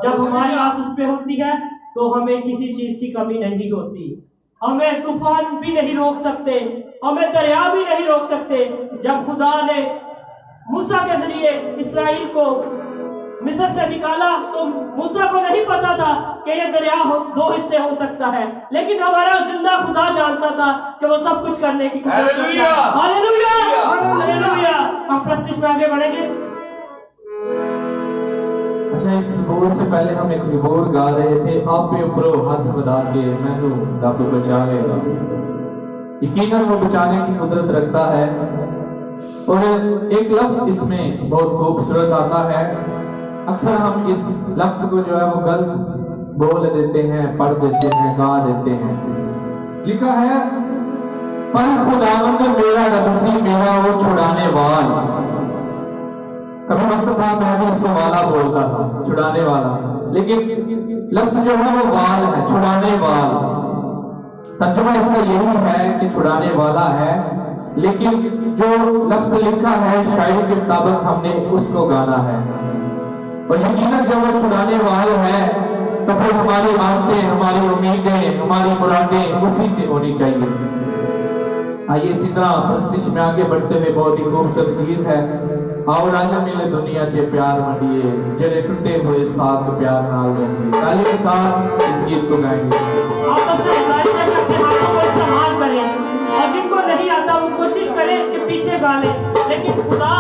जब हमारी आस उस पे होती है तो हमें किसी चीज की कमी नहीं होती। हमें तूफान भी नहीं रोक सकते, हमें दरिया भी नहीं रोक सकते। जब खुदा ने मूसा के जरिए इस्राएल को मिस्र से निकाला तो मूसा को नहीं पता था कि ये दरिया दो हिस्से हो सकता है, लेकिन हमारा जिंदा खुदा जानता था कि वो सब कुछ करने की कुदरत रखता है। Hallelujah, hallelujah. आप प्रस्तुति में आगे बढ़ेंगे। अच्छा, इस बोल से पहले हम एक ज़बूर गा रहे थे, आप पे ऊपरों हाथ बढ़ा के मैनू रब बचा लेगा। यकीनन वो बचाने की कुदरत रखता है। और एक लफ्ज इसमें बहुत खूबसूरत आता है। अक्सर हम इस लफ्ज को जो है वो गलत बोल देते हैं, पढ़ देते हैं, गा देते हैं। लिखा है, पर खुदावंद मेरा रब्सी मेरा वो छुड़ाने वाला। कभी वक्त था मैं भी इसको वाला बोलता था, छुड़ाने वाला, लेकिन लफ्ज जो है वो वाल है, छुड़ाने वाल। तर्जुमा इसका यही है कि छुड़ाने वाला है, लेकिन जो लफ्ज लिखा है शायरी के मुताबिक हमने उसको गाना है। और यकीनन जब वो छुड़ाने वाला है तो फिर हमारी आसें, हमारी उम्मीदें, हमारी मुरादें उसी से होनी चाहिए। आइए इसी तरह प्रस्तुति में आगे बढ़ते हुए बहुत ही खूबसूरत गीत है, आओ राजा मिले दुनिया चे प्यार मंडिए, जरे टूटे हुए साथ प्यार नाल रंगिए। ताली के साथ इस गीत को गाएंगे। आप सबसे गुजारिश है कि अपने हाथों को इस्तेमाल करें, और जिनको नहीं आता वो कोशिश करें कि पीछे गा लें, लेकिन खुदा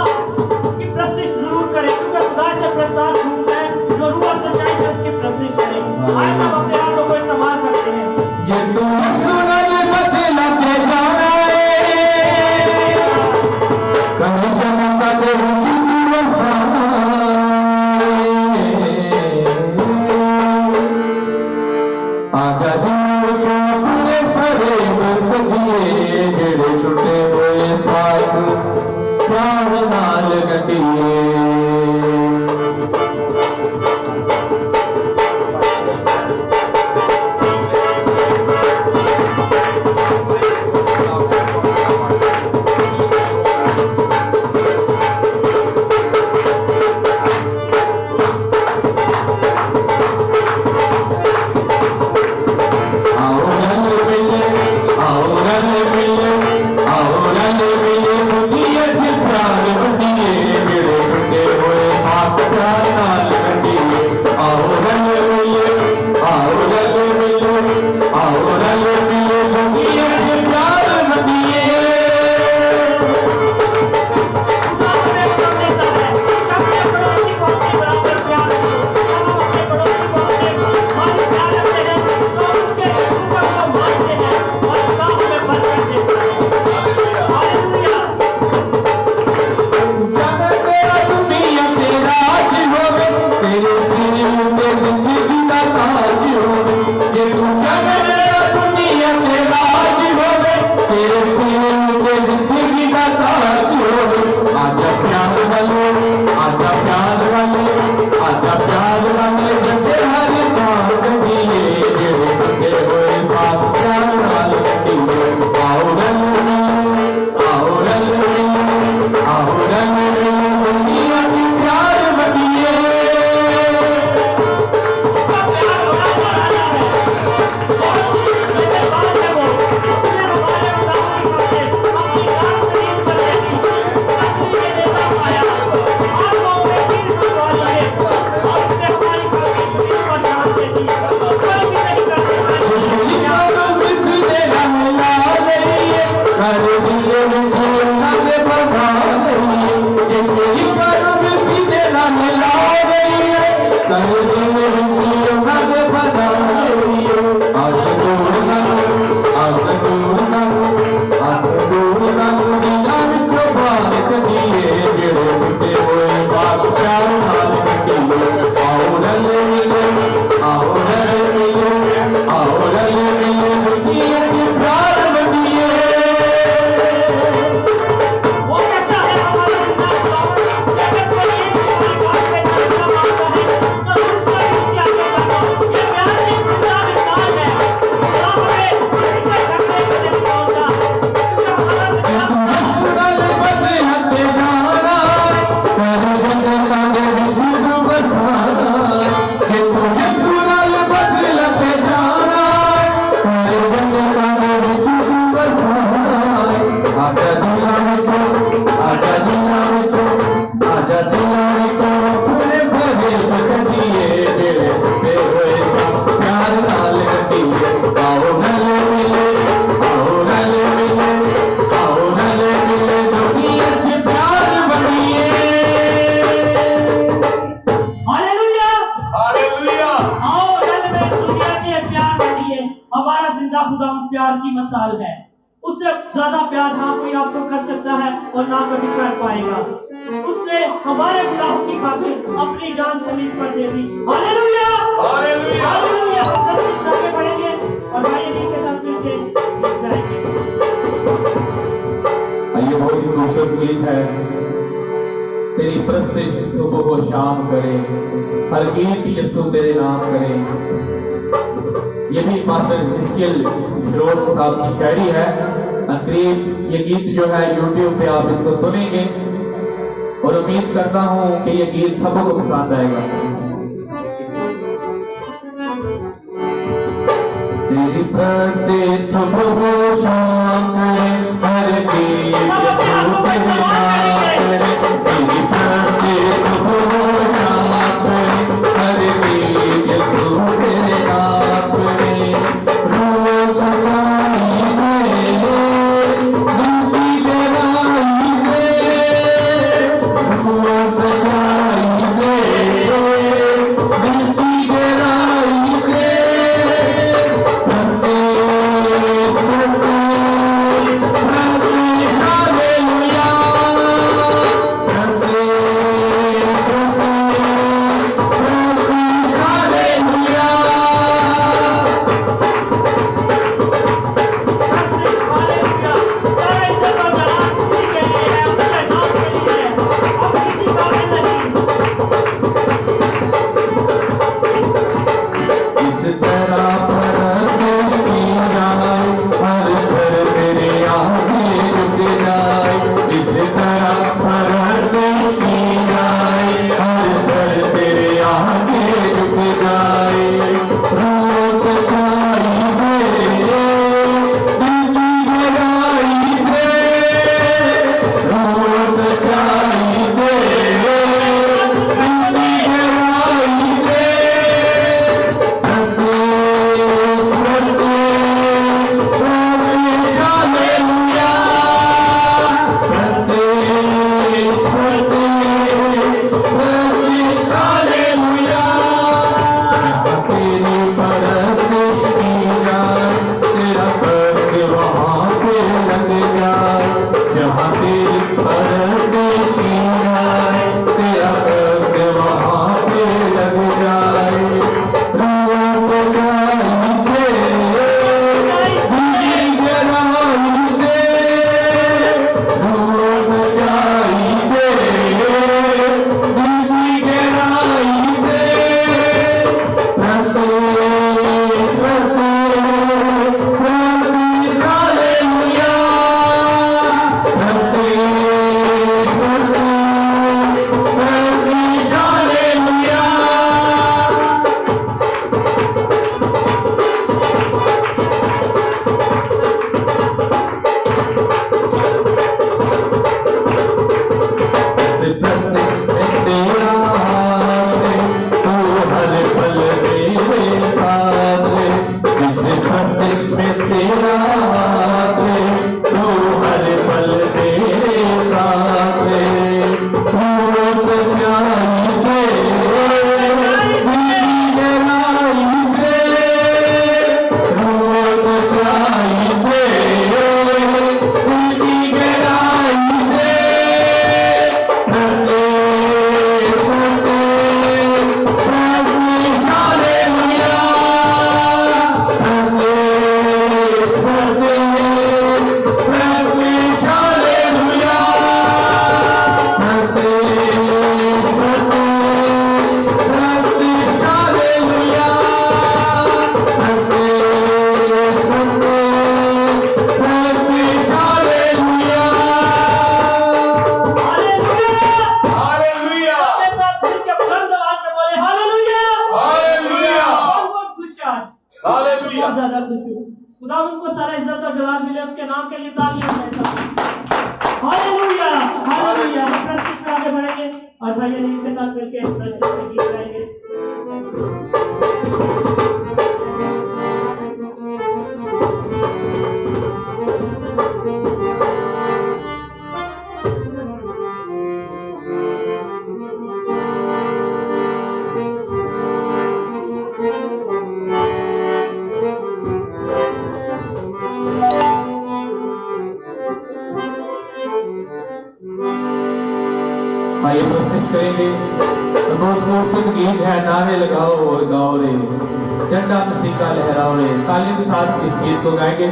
की प्रस्तुति जरूर करें, क्योंकि खुदा से प्रस्ताव ढूंढता है जो रूह और सच्चाई से उसकी प्रस्तुति करें। आए सब अपने हाथों को इस्तेमाल करते हैं। जे तुम सुना ये बदला के जाना कहीं जन्म का दे आजा दिल चोपड़े फरे बरक दिए, जेड़े टूटे हुए साथ प्यार नाल गंढिए। आओ रल मिले दुनिया च प्यार मंडिए, जेड़े टूटे हमारा जिंदा खुदा प्यार की मिसाल है। उससे ज्यादा प्यार ना कोई आपको कर सकता है और ना कभी कर पाएगा। उसने हमारे गुनाहों की खातिर अपनी जान सलीब पर दे दी। Hallelujah hallelujah hallelujah. हम 10 मिनट आगे बढ़ेंगे और भाई अली के साथ मिलके गीत गाएंगे। ये बहुत ही खूबसूरत गीत है। तेरी प्रस्तिश सुबह को शाम करे, हर गीत यीशु तेरे नाम करे। ये भी मास्टर हिस्कियल फिरोज साहब की शायरी है। करीब ये गीत जो है यूट्यूब पे आप इसको सुनेंगे और उम्मीद करता हूँ कि ये गीत सबको पसंद आएगा। तेरी प्रस्तिश सुबह को शाम करे, हर गीत यीशु तेरे नाम करे। तेरी प्रस्तिश सुबह को शाम करे, हर गीत यीशु तेरे नाम करे। रोज सच्चाई से, दिल की गहराई से, रोज सच्चाई से, दिल की गहराई से। हालेलुया। सारा इज्जत और जलाल उसी के लिए है, उसके नाम के लिए है। हम किसी काबिल नहीं। इस तरह परस्तिश की जाए, हर सर तेरे आगे झुक जाए। इस तरह परस्तिश की जाए, हर सर तेरे आगे झुक जाए। रोज सच्चाई से, दिल की गहराई से, रोज सच्चाई से, दिल की गहराई से। जहाँ तेरी परस्तिश की जाए, तेरा कर्ज वहाँ पे लग जाए। रोज सच्चाई से, दिल की गहराई से, रोज सच्चाई से, दिल की गहराई से। प्रस्तुत प्रस्तुत प्रस्तुत हालेलुया। प्रस्तुत प्रस्तुत प्रस्तुत हालेलुया। इस प्रस्तिश में तेरा हाथ है, तू हर पल मेरे साथ है। इस प्रस्तिश में तेरा हाथ है, तू हर पल मेरे साथ है। रोज सच्चाई से, दिल की गहराई से, रोज सच्चाई से, दिल की गहराई से। हालेलुया। हालेलुया अपने साथ मिलके बुलंद आवाज में बोले हालेलुया। हालेलुया बहुत खुश है आज। हालेलुया बहुत ज्यादा खुश हूँ। खुदा उनको सारा इज्जत और जलाल मिले, उसके नाम के लिए तालियां बजाएं। Hallelujah hallelujah. हम प्रस्तुत में आगे बढ़ेंगे और भाई अली के साथ मिलके प्रस्तुत में गीत गाएंगे। करेंगे। तो बहुत खूबसूरत गीत है, नारे लगाओ और गाओ रे, झंडा मसीह का लहराओ रे। तालियों के साथ इस गीत को गाएंगे।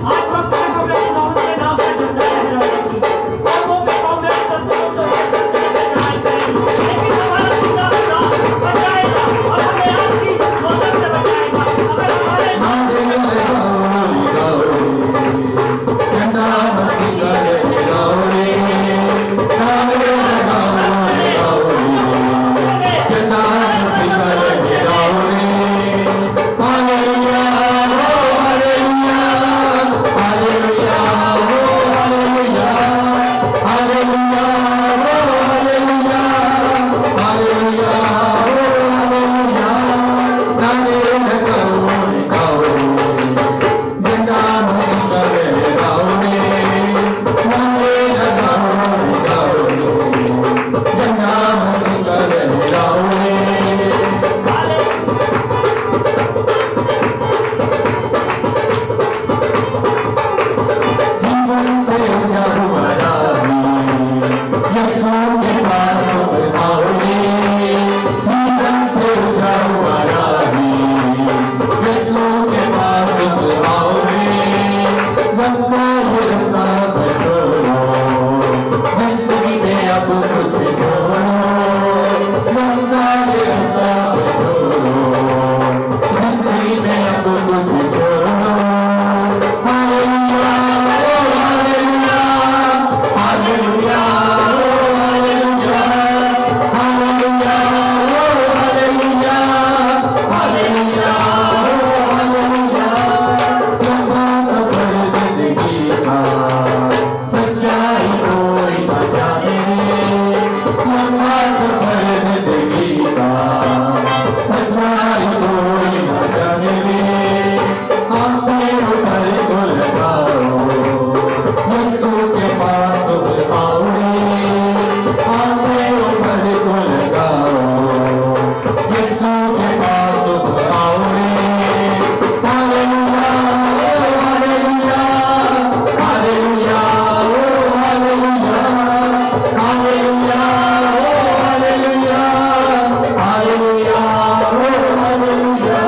आज वक्त है हमें खुदावंद के नाम का झंडा लहराने की। कौमों में कौमें संतों को लड़ाई करेंगे, लेकिन हमारा खुदा बचाएगा और हमें आपकी शोषण से बचाएगा। अगर हमारे झंडा मसीह का लहराओ रे, नारे लगाओ रे, झंडा मसीह का लहराओ रे। Hallelujah, hallelujah, hallelujah, hallelujah, hallelujah, hallelujah, hallelujah, hallelujah. नारे लगाओ रे, गाओ रे, झंडा मसीह का लहराओ रे, नारे लगाओ रे, गाओ रे, झंडा मसीह का लहराओ रे। जीवन से ऊंचा हुआ राही, यीशु के पास तुम आओ रे। जीवन से ऊंचा हुआ राही, यीशु के पास तुम आओ रे। लंबा ये रास्ता पर छोड़ो, जिंदगी में अब कुछ छोड़ो। लंबा ये रास्ता पर छोड़ो, जिंदगी में अब कुछ छोड़ो। Hallelujah, hallelujah, hallelujah, hallelujah, hallelujah, hallelujah, hallelujah. लंबा सफर जिंदगी का, सच्चाई कोई न जाने। लंबा सफर जिंदगी का, सच्चाई कोई न जाने। आंखें उठा को लगाओ, यीशु के पास तुम आओ रे। आंखें उठा को लगाओ, यीशु के पास तुम आओ रे। Hallelujah, hallelujah, hallelujah, hallelujah, hallelujah, hallelujah, hallelujah, hallelujah.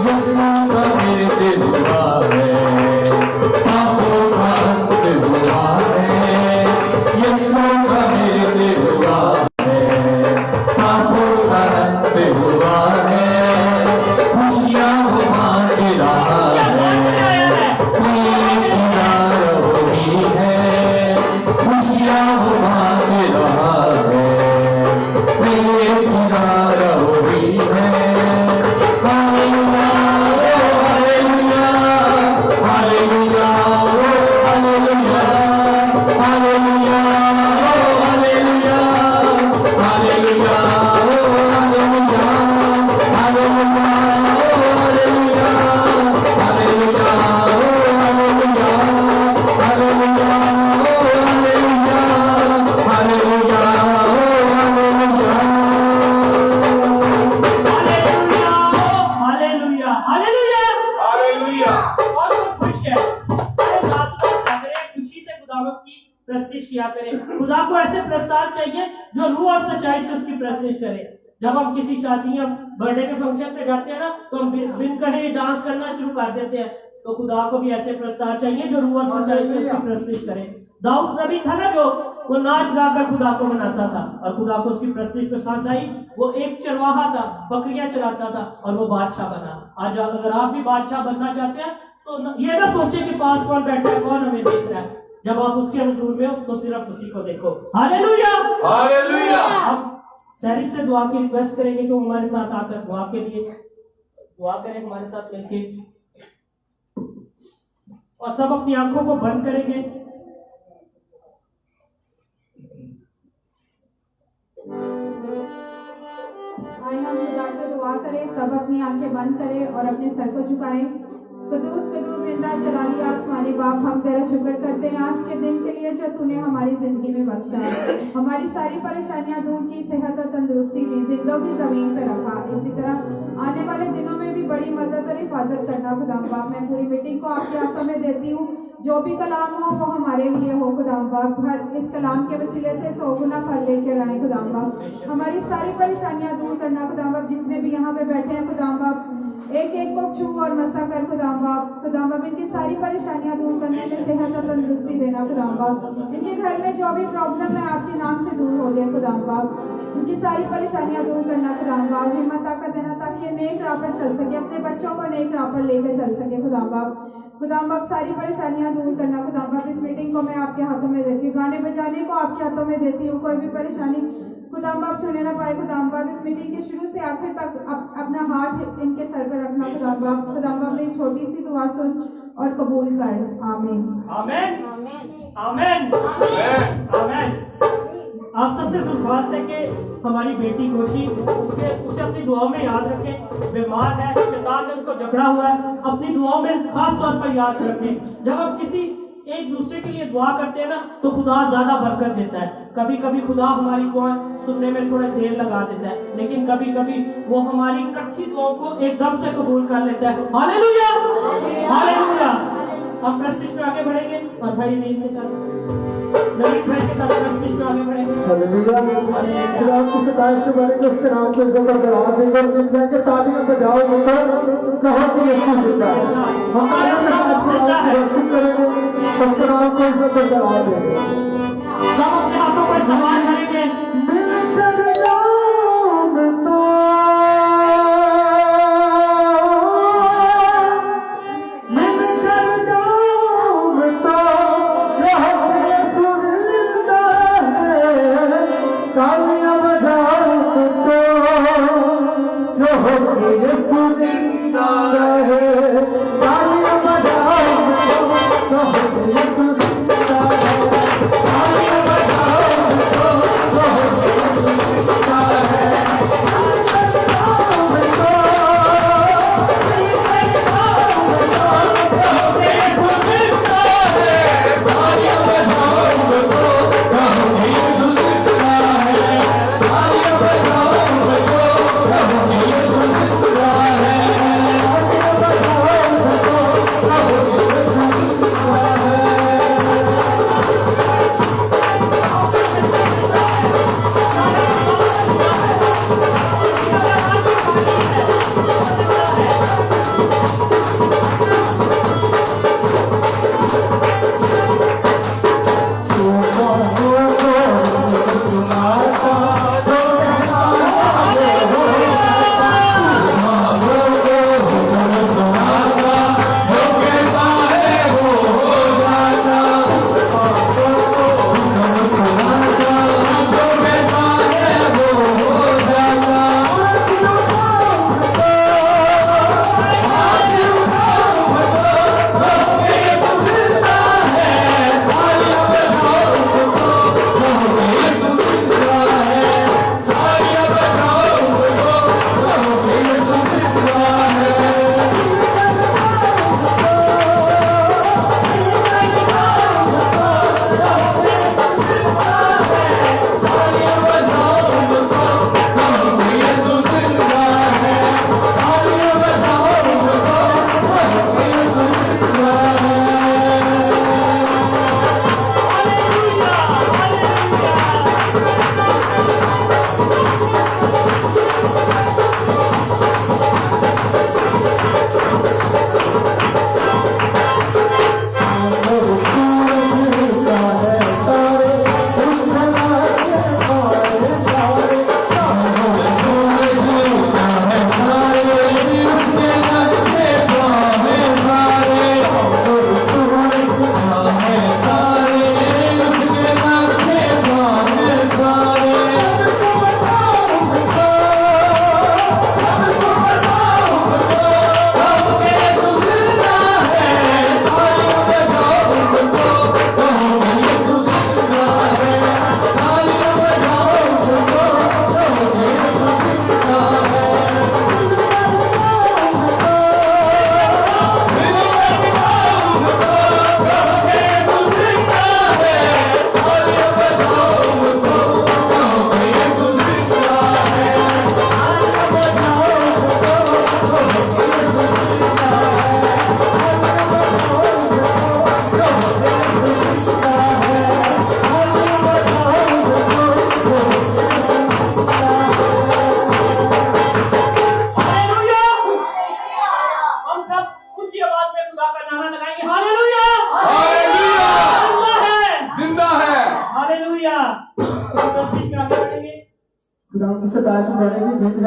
यीशु का मृत्यु हुआ है, पापों का अंत हुआ है। यीशु का मृत्यु हुआ है, पापों का अंत हुआ है। खुशियाँ वो बांट रहा है, कोई किनार वही है। खुशियाँ वो बांट रहा है, कोई किनार वही है। Hallelujah, hallelujah, hallelujah, hallelujah, hallelujah, hallelujah, hallelujah, hallelujah, hallelujah, hallelujah, hallelujah, hallelujah, hallelujah, hallelujah, hallelujah, hallelujah. Hallelujah. और वो खुश है, सारे आसपास लग रहे हैं, खुशी से खुदावंद की प्रस्तिश किया करें। खुदा को ऐसे प्रस्ताव चाहिए जो रूह और सच्चाई से उसकी प्रस्तिश करे। जब हम किसी शादी या बर्थडे के फंक्शन पे जाते हैं ना, तो हम बिन कहे डांस करना शुरू कर देते हैं। तो खुदा को भी ऐसे प्रस्ताव चाहिए जो रूह और सच्चाई से उसकी प्रस्तिश करे। दाऊद नबी था ना, जो वो नाच गाकर खुदा को मनाता था और खुदा को उसकी प्रस्तिश पसंद आई। वो एक चरवाहा था, बकरियां चराता था और वो बादशाह बना। आज अगर आप भी बादशाह बनना चाहते हैं तो ये ना सोचे कि पास कौन बैठा है, कौन हमें देख रहा है। जब आप उसके हुजूर में हो तो सिर्फ उसी को देखो। Hallelujah, hallelujah. हम सैरी से दुआ की रिक्वेस्ट करेंगे कि वो हमारे साथ आकर दुआ के लिए दुआ करें हमारे साथ मिलके, और सब अपनी आंखों को बंद करेंगे। आइए हम खुदा से दुआ करें, सब अपनी आंखें बंद करें और अपने सर को झुकाएं। कदूस कदूस जिंदा जलाली आसमानी बाप, हम तेरा शुक्र करते हैं आज के दिन के लिए जो तूने हमारी जिंदगी में बख्शा है। हमारी सारी परेशानियां दूर की, सेहत और तंदुरुस्ती दी, जिंदों की जमीन पे रखा। इसी तरह आने वाले दिनों में भी बड़ी मदद और हिफाजत करना खुदाम बाप। मैं पूरी मीटिंग को आपके हाथों में देती हूँ। जो भी कलाम हो वो हमारे लिए हो खुदाम बाप। हर इस कलाम के वसीले से 100 गुना फल लेकर आए खुदाम बाप। हमारी सारी परेशानियां दूर करना खुदाम बाप। जितने भी यहाँ पे बैठे हैं खुदाम बाप, एक एक को छू और मसा कर खुदाम बाप। खुदाम बाप इनकी सारी परेशानियां दूर करने में सेहत और तंदुरुस्ती देना खुदाम बाप। इनके घर में जो भी प्रॉब्लम है आपके नाम से दूर हो जाए खुदाम बाप। उनकी सारी परेशानियां दूर करना खुदाम बाप। हिम्मत ताकत देना ताकि ये नेक राह पर चल सके, अपने बच्चों को नेक राह पर लेकर चल सके खुदाम बाप। खुदाम बाप सारी परेशानियां दूर करना खुदाम बाप। इस मीटिंग को मैं आपके हाथों में देती हूँ, गाने बजाने को आपके हाथों में देती हूँ। कोई भी परेशानी खुदाम बाप छूने ना पाए खुदाम बाप। इस मीटिंग के शुरू से आखिर तक अपना हाथ इनके सर पर रखना खुदाम बाप। खुदाम बाप मेरी छोटी सी दुआ सुन और कबूल कर। आमीन आमेन आमेन आमेन। आप सबसे दरख्वास्त है कि हमारी बेटी गोशी उसे अपनी दुआओं में याद रखें। बीमार है, शैतान ने उसको जकड़ा हुआ है, अपनी दुआओं में खास तौर पर याद रखें। जब हम किसी एक दूसरे के लिए दुआ करते हैं ना तो खुदा ज्यादा बरकत देता है। कभी कभी खुदा हमारी दुआएं सुनने में थोड़ा देर लगा देता है, लेकिन कभी कभी वो हमारी इकट्ठी दुआओं को एकदम से कबूल कर लेता है। Hallelujah hallelujah. हम प्रस्तिश में आगे बढ़ेंगे और भाई नवीन के साथ प्रस्तिश में आगे बढ़ेंगे। हालेलुया। खुदा की सताइश के बारे में उसके नाम को इज्जत और बढ़ा देंगे और गीत गा के तालियां बजाओ तो कहो कि यीशु जिंदा है। हम तालियों के साथ खुदा को वर्शिप करेंगे, उसके नाम को इज्जत और बढ़ा देंगे। सब अपने हाथों को इस्तेमाल करेंगे। मिलकर नाम तो तालियां बजाओ तो जो हो कि यीशु जिंदा है। तालियां बजाओ तो हो कि यीशु जिंदा है। तालियां बजाओ तो हो कि यीशु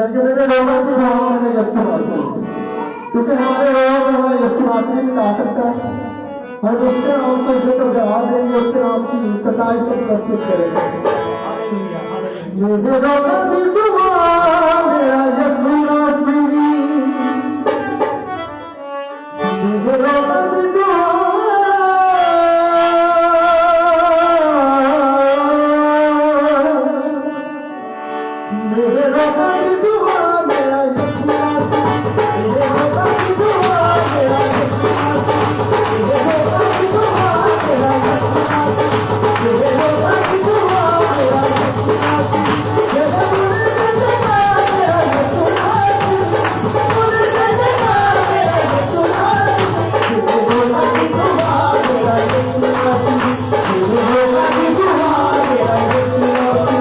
है कि मेरे रोगों की दवा मेरे यीशु नासरी, क्योंकि हमारे रोग हमारे यीशु नासरी मिटा सकता है। हम उसके नाम को इज्जत और जवाब देंगे, उसके नाम की सताइश और प्रस्तुत करेंगे। Hallelujah, hallelujah. मेरे रोगों की दवा मेरा यीशु नासरी, मेरे रोगों की दवा मेरे रोगों की दुआ मेरा यीशु नासरी, मेरे रोगों की दुआ मेरा यीशु नासरी, मेरे रोगों की दुआ मेरा यीशु नासरी, मेरे रोगों की दुआ मेरा यीशु नासरी, मेरे पूरे जिंदगा मेरा यीशु नासरी, पूरे जिंदगा मेरा यीशु नासरी, मेरे रोगों की दुआ मेरा यीशु नासरी, मेरे रोगों की दुआ मेरा यीशु नासरी।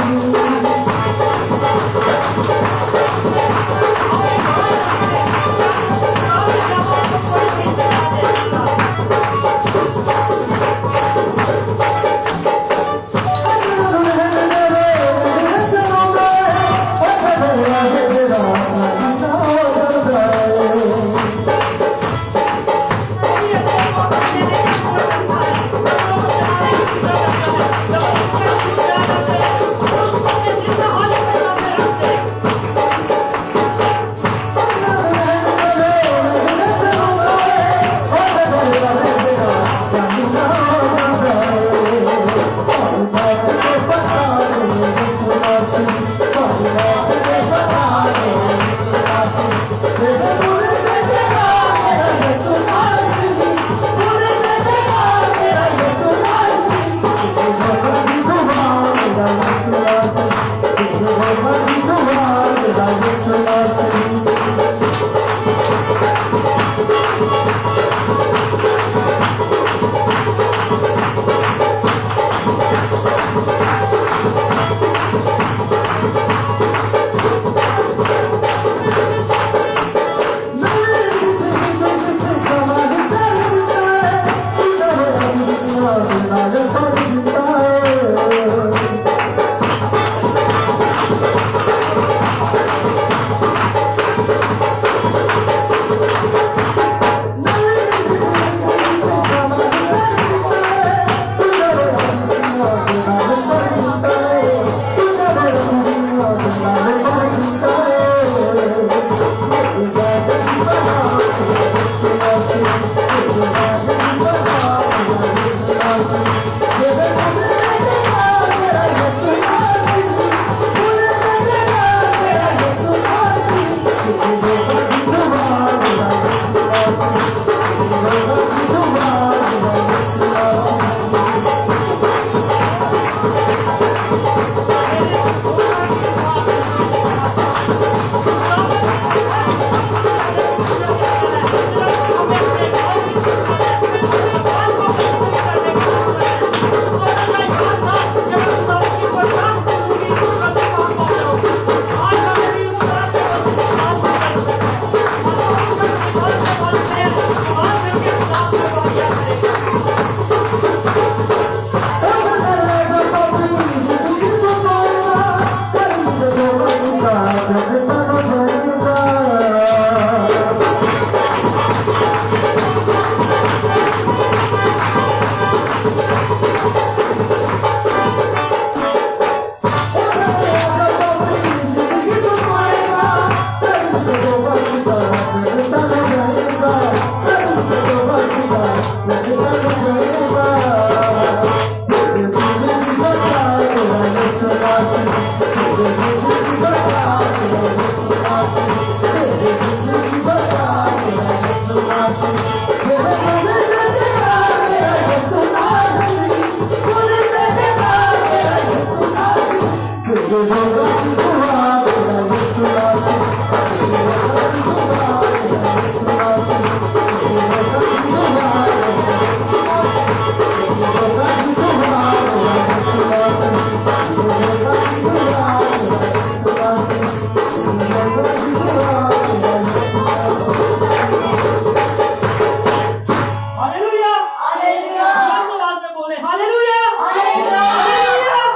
Hallelujah, hallelujah. बुलंद आवाज में बोले hallelujah, hallelujah,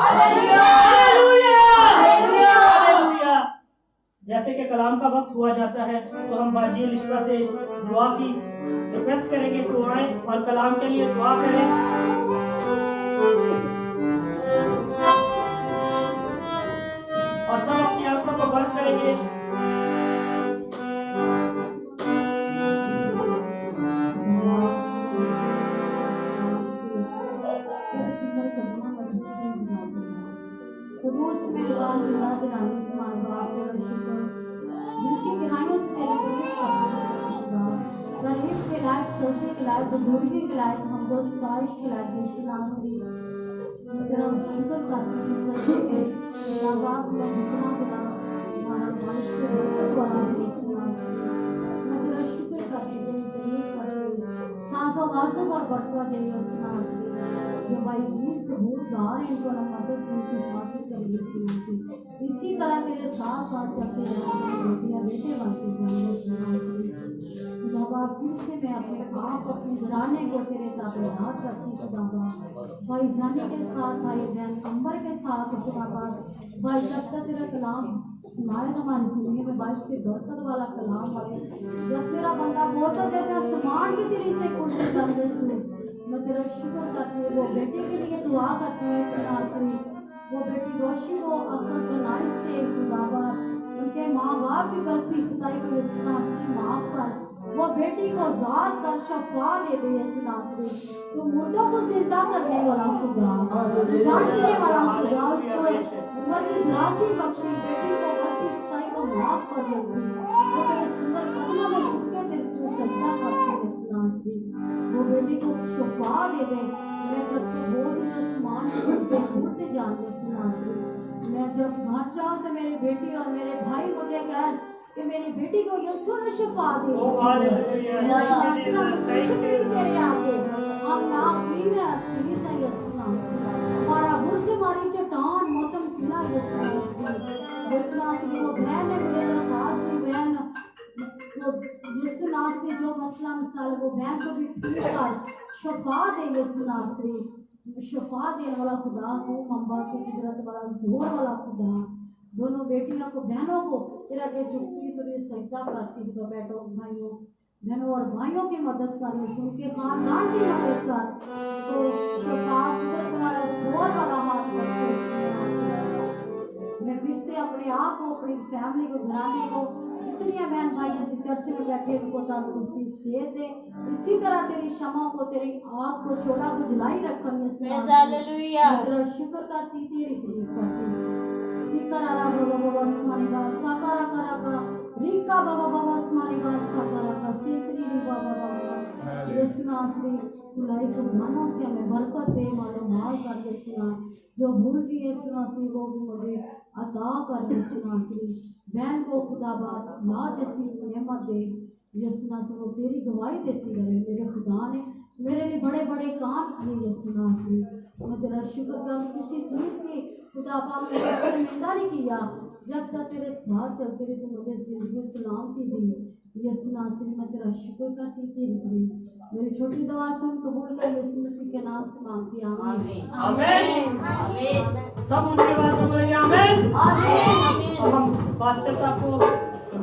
hallelujah, hallelujah, hallelujah. जैसे कि कलाम का वक्त हुआ जाता है, तो हम बाजी लिस्टा से दुआ की रिक्वेस्ट करेंगे तो आए और कलाम के लिए दुआ करें। और सब अपनी आंखों को बंद करेंगे। कदूस में आवाज अल्लाह के नाम में स्मार बाप और शुक्र दिल की गहराइयों से तेरे तारीफ के लायक, सजदे के लायक, बुजुर्गी के लायक, हमदो सताइश के लायक नासरी तेरा शुक्र करते हैं सजदे के या बाप में जितना बड़ा हमारा भाई से बरकत वाला नासरी मैं तेरा शुक्र करती हूँ, तारीफ करती हूँ, सांसों वासों और बरकत दे नासरी जो भाई वीर से भूल गार इनको ना मदद उनकी हासिल करेंगे सुनाती इसी तरह तेरे साथ साथ चलते रहेंगे बेटियां बेटे बनते जाएंगे सुनाती खुदाबा फिर से मैं अपने आप अपने घराने को तेरे साथ याद करती खुदाबा भाई जाने के साथ भाई बहन अंबर के साथ खुदाबा भाई जब तक तेरा कलाम सुनाए हमारी जिंदगी में भाई से बरकत वाला कलाम आए जब तेरा बंदा बोलता देता समान की तेरी से कुर्सी कर दे मैं तेरा शुक्र करती हूँ, वो बेटे के लिए दुआ करती हूँ सुनासरी वो बेटी रोशी को अपना तनाई से खुदाबा उनके माँ बाप की गलती खुदाई को सुनासरी माफ कर वो बेटी को आजाद कर शफा दे दे सुनासरी तू मुर्दों को जिंदा करने वाला खुदा जांचने वाला खुदा उसको उम्र की दराजी बख्शी बेटी को गलती खुदाई को माफ कर दे वो तेरे सुंदर कदमों में झुक के तेरे को सजदा करते हैं सुनासरी वो बेटी को शफा दे दे मैं जब तू बोल रही आसमान से उड़ते जाने सुनासरी मैं जब घर जाऊँ तो मेरी बेटी और मेरे भाई मुझे कह कि मेरी बेटी को यीशु ने शफा दे तेरे आगे हम ना पीर है प्लीज है यीशु नासरी हमारा बुर्ज हमारी चट्टान मोतम किला यीशु नासरी वो बहन ने मुझे दरख्वास्त दी बहन यीशु नासरी जो मसला मिसाल वो बहन को भी ठीक कर शफा दे यीशु नासरी शफा देने वाला खुदा तू मम्बा की कुदरत वाला जोर वाला खुदा दोनों बेटियों को बहनों को तेरा के चुपती तुझे सजदा करती तो बेटो भाइयों बहनों और भाइयों की मदद कर उनके खानदान की मदद कर तो शफा कुदरत वाला जोर वाला हाथ मैं फिर से अपने आप को अपनी फैमिली को घराने को जितनी बहन भाई चर्च में बैठे उनको तंदुरुस्ती सेहत दे इसी तरह तेरी क्षमा को तेरी आग को छोड़ा को जलाई रखन तेरा शुक्र करती तेरी तारीफ करती सिकरा बाबा बाबा आसमानी बाप साकारा करा का रिका बाबा बाबा आसमानी बाप साकारा का सीकरी बाबा बाबा यीशु नासरी खुदाई के ज़मानों से हमें बरकत दे मालूम माल कर दे सुना जो भूल गई यीशु नासरी वो भी मुझे अता कर दे सुनासरी बहन को खुदाबाद माँ जैसी नेमत दे यीशु नासरी वो तेरी गवाही देती रहे मेरे खुदा ने मेरे लिए बड़े बड़े काम किए यीशु नासरी मैं तेरा शुक्र कर किसी चीज़ की खुदाबा में शर्मिंदा नहीं किया जब तक तेरे साथ चलते रहे तो मुझे जिंदगी सलामती दी यीशु नासरी मैं तेरा शुक्र करती तेरी मेरी छोटी दुआ सुन कबूल कर यीशु मसीह के नाम से मांगती हूं आमीन आमीन सब उनके बाद में बोलेंगे आमीन आमीन और हम पास्टर साहब को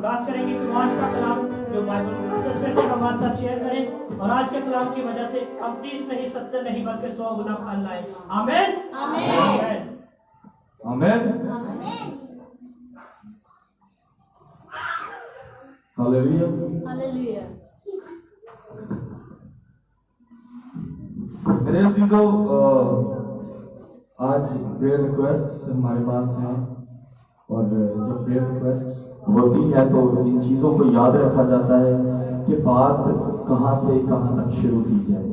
बात करेंगे कि आज का कलाम जो बाइबल मुकद्दस में से हमारे साथ शेयर करें और आज के कलाम की वजह से अब 30 नहीं 70 नहीं बल्कि 100 गुना फल लाए आमीन आमीन आमीन हालेलुया हालेलुया मेरे अजीजों आज प्रेयर रिक्वेस्ट्स हमारे पास हैं और जब प्रेयर रिक्वेस्ट्स होती है तो इन चीज़ों को याद रखा जाता है कि बात कहाँ से कहाँ तक शुरू की जाए।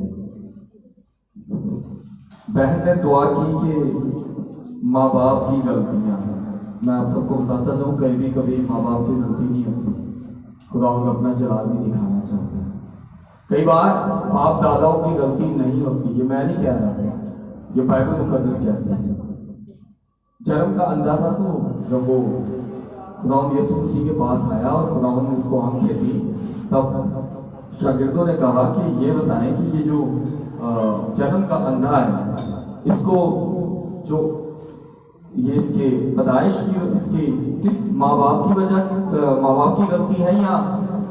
बहन ने दुआ की कि माँ बाप की गलतियाँ हैं। मैं आप सबको बताता जाऊँ कभी माँ बाप की गलती नहीं होती, खुदा अपना जलाल भी दिखाना चाहते हैं। कई बार बाप दादाओं की गलती नहीं होती, ये मैं नहीं कह रहा, ये बाइबल मुकद्दस कहते हैं। जन्म का अंधा था तो जब वो खुदावंद यीशु मसीह के पास आया और खुदावंद ने उसको आंखें दी, तब शागिर्दों ने कहा कि ये बताएं कि ये जो जन्म का अंधा है इसको जो ये इसके पैदाइश की इसकी किस माँ बाप की वजह से माँ बाप की गलती है या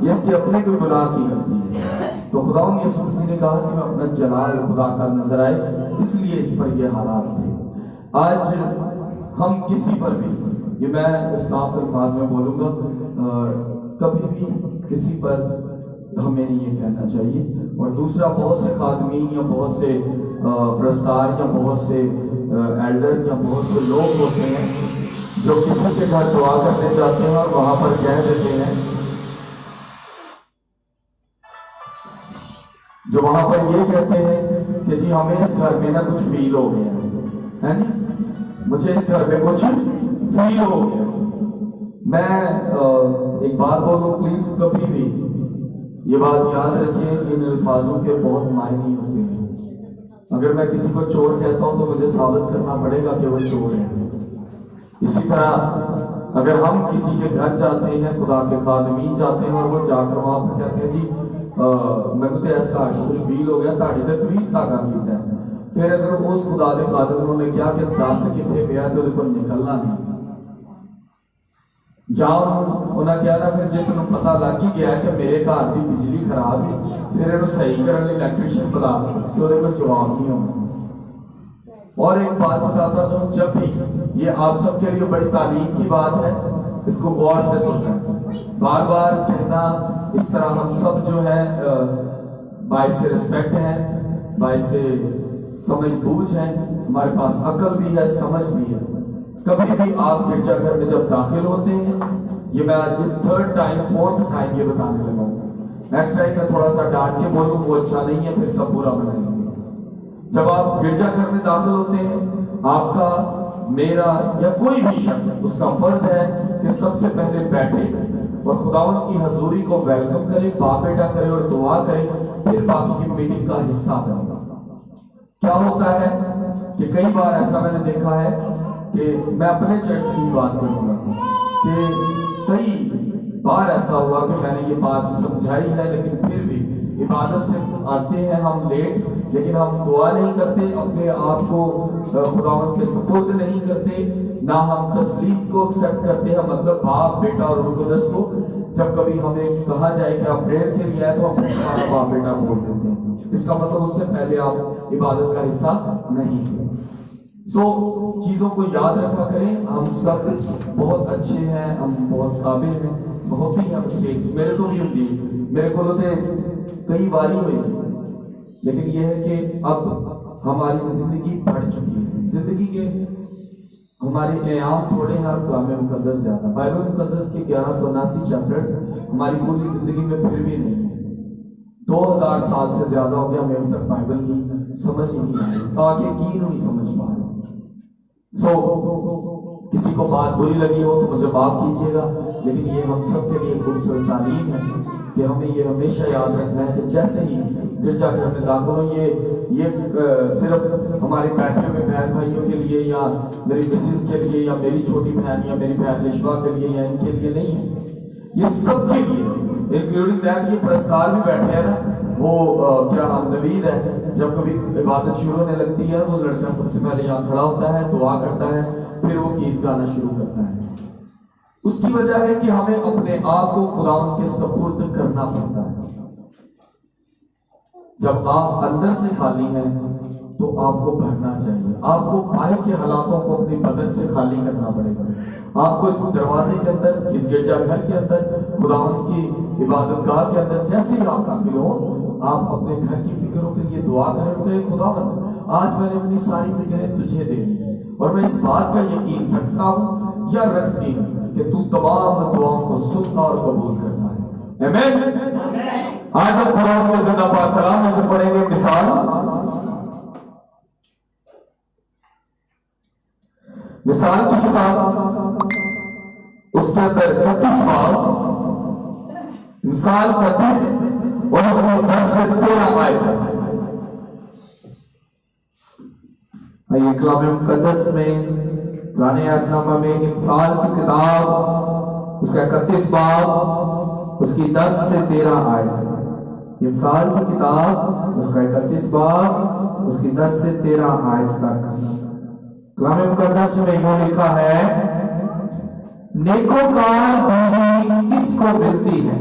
ये इसके अपने को गुनाह की गलती है? तो खुदावंद यीशु मसीह ने कहा कि मैं अपना जलाल खुदा का नजर आए, इसलिए इस पर ये हालात थे। आज हम किसी पर भी, ये मैं साफ अल्फाज में बोलूँगा, कभी भी किसी पर हमें नहीं ये कहना चाहिए। और दूसरा, बहुत से खादमीन या बहुत से प्रस्तार या बहुत से एल्डर या बहुत से लोग होते हैं जो किसी के घर दुआ करने जाते हैं और वहां पर कह देते हैं, जो वहां पर ये कहते हैं कि जी हमें इस घर में ना कुछ फील हो गया है जी, मुझे इस घर में कुछ फील हो गया। मैं एक बात बोलूं प्लीज, कभी भी ये बात याद रखिए, इन अल्फाजों के बहुत मायने होते हैं। अगर मैं किसी को चोर कहता हूं तो मुझे साबित करना पड़ेगा कि वो चोर है। इसी तरह अगर हम किसी के घर जाते हैं, खुदा के खादमीन जाते हैं और वो जाकर वहां पर कहते हैं जी मैंने तो ऐसा कुछ फील हो गया, ताड़ी तक 20 धागा कीता है, फिर अगर उस खुदा के खादम उन्होंने क्या कि 10 कितने पिया तो देखो निकलना नहीं जाओ उन्हें कहना, फिर जो तुम पता लग ही गया कि मेरे घर की बिजली खराब है, फिर इन्हें सही करने लिए इलेक्ट्रीशियन बुला, तो कोई जवाब नहीं होगा। और एक बात बताता हूँ, जब भी ये आप सबके लिए बड़ी तालीम की बात है, इसको गौर से सुनना, बार बार कहना इस तरह हम सब जो है बाइस से रिस्पेक्ट है, बाइस से समझ बूझ है, हमारे पास अकल भी है, समझ भी है। कभी भी आप गिरजाघर में जब दाखिल होते हैं, ये मैं आज 3rd टाइम 4th टाइम ये बताने लगा हूँ, नेक्स्ट टाइम मैं थोड़ा सा डांट के बोलूँ वो अच्छा नहीं है, फिर सब बुरा बनाएंगे। जब आप गिरजाघर में दाखिल होते हैं, आपका, मेरा या कोई भी शख्स, उसका फर्ज है कि सबसे पहले बैठे और खुदावंद की हजूरी को वेलकम करे, बाप बेटा करे और दुआ करे, फिर बाकी की मीटिंग का हिस्सा बने। क्या होता है कि कई बार ऐसा मैंने देखा है कि मैं अपने चर्च की बात करूंगा कि कई बार ऐसा हुआ कि मैंने ये बात समझाई है, लेकिन फिर भी इबादत से आते हैं हम लेट, लेकिन हम दुआ नहीं करते, अपने आप को खुदावंद के सुपुर्द नहीं करते, ना हम तसलीस को एक्सेप्ट करते हैं, मतलब बाप बेटा और रूह कुदस को। जब कभी हमें कहा जाए कि आप प्रेयर के लिए आए तो हम बाप बेटा बोल देते हैं, इसका मतलब उससे पहले आप इबादत का हिस्सा नहीं थे। चीजों को याद रखा करें, हम सब बहुत अच्छे हैं, हम बहुत काबिल हैं, बहुत ही हम स्टेज मेरे तो भी होती, मेरे को तो कई बारी हुई, लेकिन यह है कि अब हमारी जिंदगी बढ़ चुकी है, जिंदगी के हमारे एयाम थोड़े हैं और कलाम मुकद्दस ज्यादा। बाइबल मुकद्दस के 1179 चैप्टर्स हमारी पूरी जिंदगी में फिर भी नहीं है। 2000 साल से ज्यादा हो गया, हमें अभी तक बाइबल की समझ ही नहीं आई, ताकि की नहीं समझ पा रहे। किसी को बात बुरी लगी हो तो मुझे माफ कीजिएगा, लेकिन ये हम सब के लिए खूबसूरत तालीम है कि हमें ये हमेशा याद रखना है कि जैसे ही गिरजाघर में दाखिल हो, ये सिर्फ हमारे बैठे हुए बहन भाइयों के लिए या मेरी मिसेस के लिए या मेरी छोटी बहन या मेरी बहन लिशवा के लिए या इनके लिए नहीं है, ये सबके लिए, इंक्लूडिंग दैट ये प्रस्तार भी बैठे हैं ना, वो क्या नाम नवीद है, जब कभी इबादत शुरू होने लगती है, वो लड़का सबसे पहले यहाँ खड़ा होता है, दुआ करता है, फिर वो गीत गाना शुरू करता है। उसकी वजह है कि हमें अपने आप को खुदावंद के सुपुर्द करना पड़ता है। जब आप अंदर से खाली हैं तो आपको भरना चाहिए, आपको बाहर के हालातों को अपने बदन से खाली करना पड़ेगा। आपको इस दरवाजे के अंदर, इस गिरजाघर के अंदर, खुदावंद की इबादत गाह के अंदर जैसे ही आप दाखिल हो, आप अपने घर की फिक्रों के लिए दुआ करें, खुदावंद आज मैंने अपनी सारी फिक्रें तुझे दे दी और मैं इस बात का यकीन रखता हूं या रखती हूं कि तू तमाम दुआओं को सुनता और कबूल करता है। आमीन। आज हम खुदावंद के जिंदाबाद कलाम में से पढ़ेंगे मिसाल की किताब, उसके अंदर 31 बाब, मिसाल 31 और उसमें 10 से 13 आयत। आइए कलाम मुकद्दस में पुराने अहदनामा में मिसाल की किताब, उसका 31 बाब, उसकी 10 से 13 आयत। मिसाल की किताब, उसका 31 बाब, उसकी 10 से 13 आयत तक। कलाम मुकद्दस में यूं लिखा है, नेकोकार बीवी किसको मिलती है,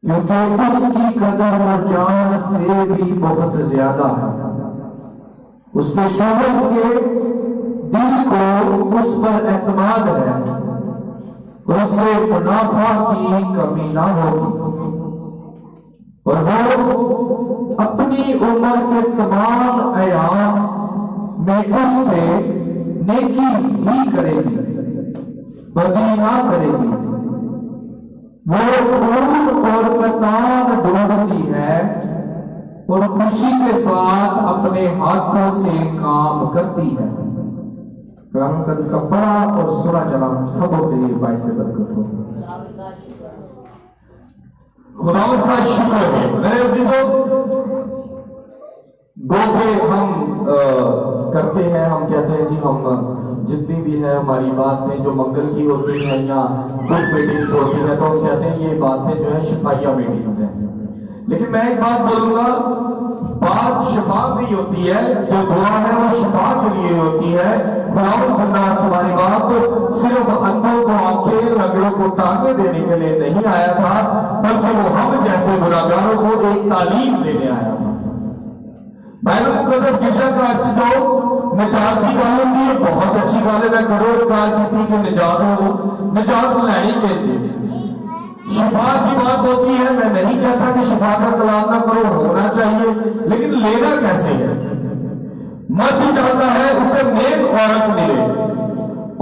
क्योंकि उसकी कदर और जान से भी बहुत ज्यादा है। उसके शोहर के दिल को उस पर एतमाद है, उससे मुनाफा की कमी ना होगी और वो अपनी उम्र के तमाम अयाम में उससे नेकी ही करेगी, बदी ना करेगी। वो ऊन और कतान ढूंढती है और खुशी के साथ अपने हाथों से काम करती है। कलाम मुकद्दस का पढ़ा और सुना चला सबों के लिए बाइस बरकत हो। खुदा का शुक्र है मेरे अजीजों, गोगे हम करते हैं, हम कहते हैं जी हम जितनी भी है हमारी बातें जो मंगल की होती हैं या ग्रुप मीटिंग्स होती है तो हम कहते हैं ये बातें जो है शिफाइया मीटिंग्स हैं। लेकिन मैं एक बात बोलूंगा, बात शिफा की होती है, जो दुआ है वो शिफा के लिए होती है। खुदावंद जिंदा हमारी बाप सिर्फ अंधों को आंखें, लंगड़ों को टांगे देने के लिए नहीं आया था, बल्कि वो हम जैसे गुनाहगारों को एक तालीम देने आया था। बाइबल मुकद्दस गिरजा का अर्थ जो निजात की गल होती है, बहुत अच्छी गल है। मैं करोड़ कार की थी कि निजात हो, निजात लैनी के जी शिफा की बात होती है। मैं नहीं कहता कि शिफा का कलाम ना करो, होना चाहिए, लेकिन लेना कैसे है। मर्द चाहता है उसे नेक औरत मिले,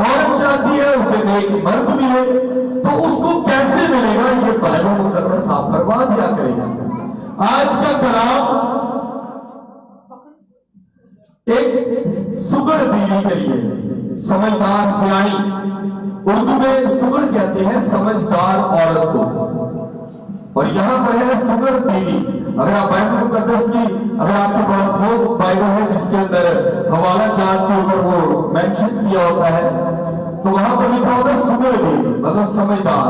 औरत चाहती है उसे नेक मर्द मिले, तो उसको कैसे मिलेगा ये बाइबल मुकद्दस आप पर वाज़िया करेगा। आज का कलाम एक सुगड़ बीवी के लिए, समझदार सियाणी, उर्दू में सुगड़ कहते हैं समझदार औरत को, और यहां पर है सुगड़ बीवी। अगर आप बाइबल मुकद्दस की, अगर आपके पास वो बाइबल है जिसके अंदर हवाला जात के ऊपर वो मेंशन किया होता है, तो वहां पर लिखा होता है सुगड़ बीवी, मतलब समझदार।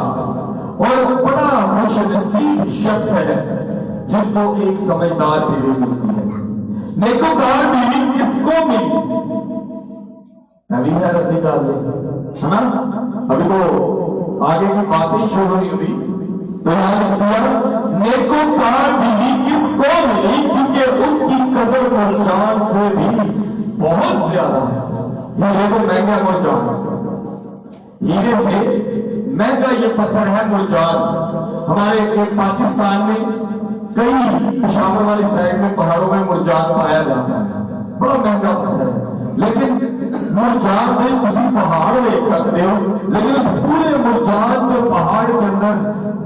और बड़ा खुशनसीब शख्स है जिसको एक समझदार बीवी मिलती है। नेकोकार बीवी किसको मिली? अभी है रद्दी डाल है ना, अभी तो आगे की बातें शुरू नहीं हुई, तो यहां लिख दिया नेकोकार बीवी किसको मिली, क्योंकि उसकी कदर और जान से भी बहुत ज्यादा है। हीरे को महंगा मुरजान, हीरे से महंगा ये पत्थर है मुरजान। हमारे पाकिस्तान में कई पेशावर वाली साइड में पहाड़ों में मुरजान पाया जाता है, बड़ा महंगा पत्थर है। लेकिन मुरजान में किसी पहाड़ देख सकते हो, लेकिन उस पूरे मुरजान के पहाड़ के अंदर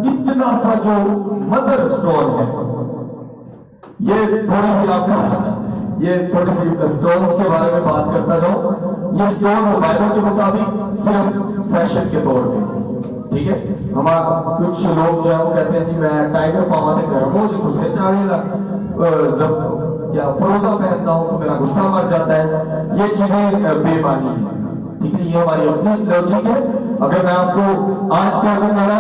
इतना सा जो मदर स्टोन है, ये थोड़ी सी आपके ये थोड़ी सी स्टोन्स के बारे में बात करता जाऊं। ये स्टोन्स बाइबल के मुताबिक सिर्फ फैशन के तौर पे, ठीक है। हमारा कुछ लोग जो है वो कहते हैं जी मैं टाइगर पावा ने गर्म हो, गुस्से चाहेगा, क्या फ्रोजा पहनता हूं तो मेरा गुस्सा मर जाता है। ये चीजें बेमानी है, ठीक है, ये हमारी अपनी लॉजिक है। अगर मैं आपको आज कह दूंगा ना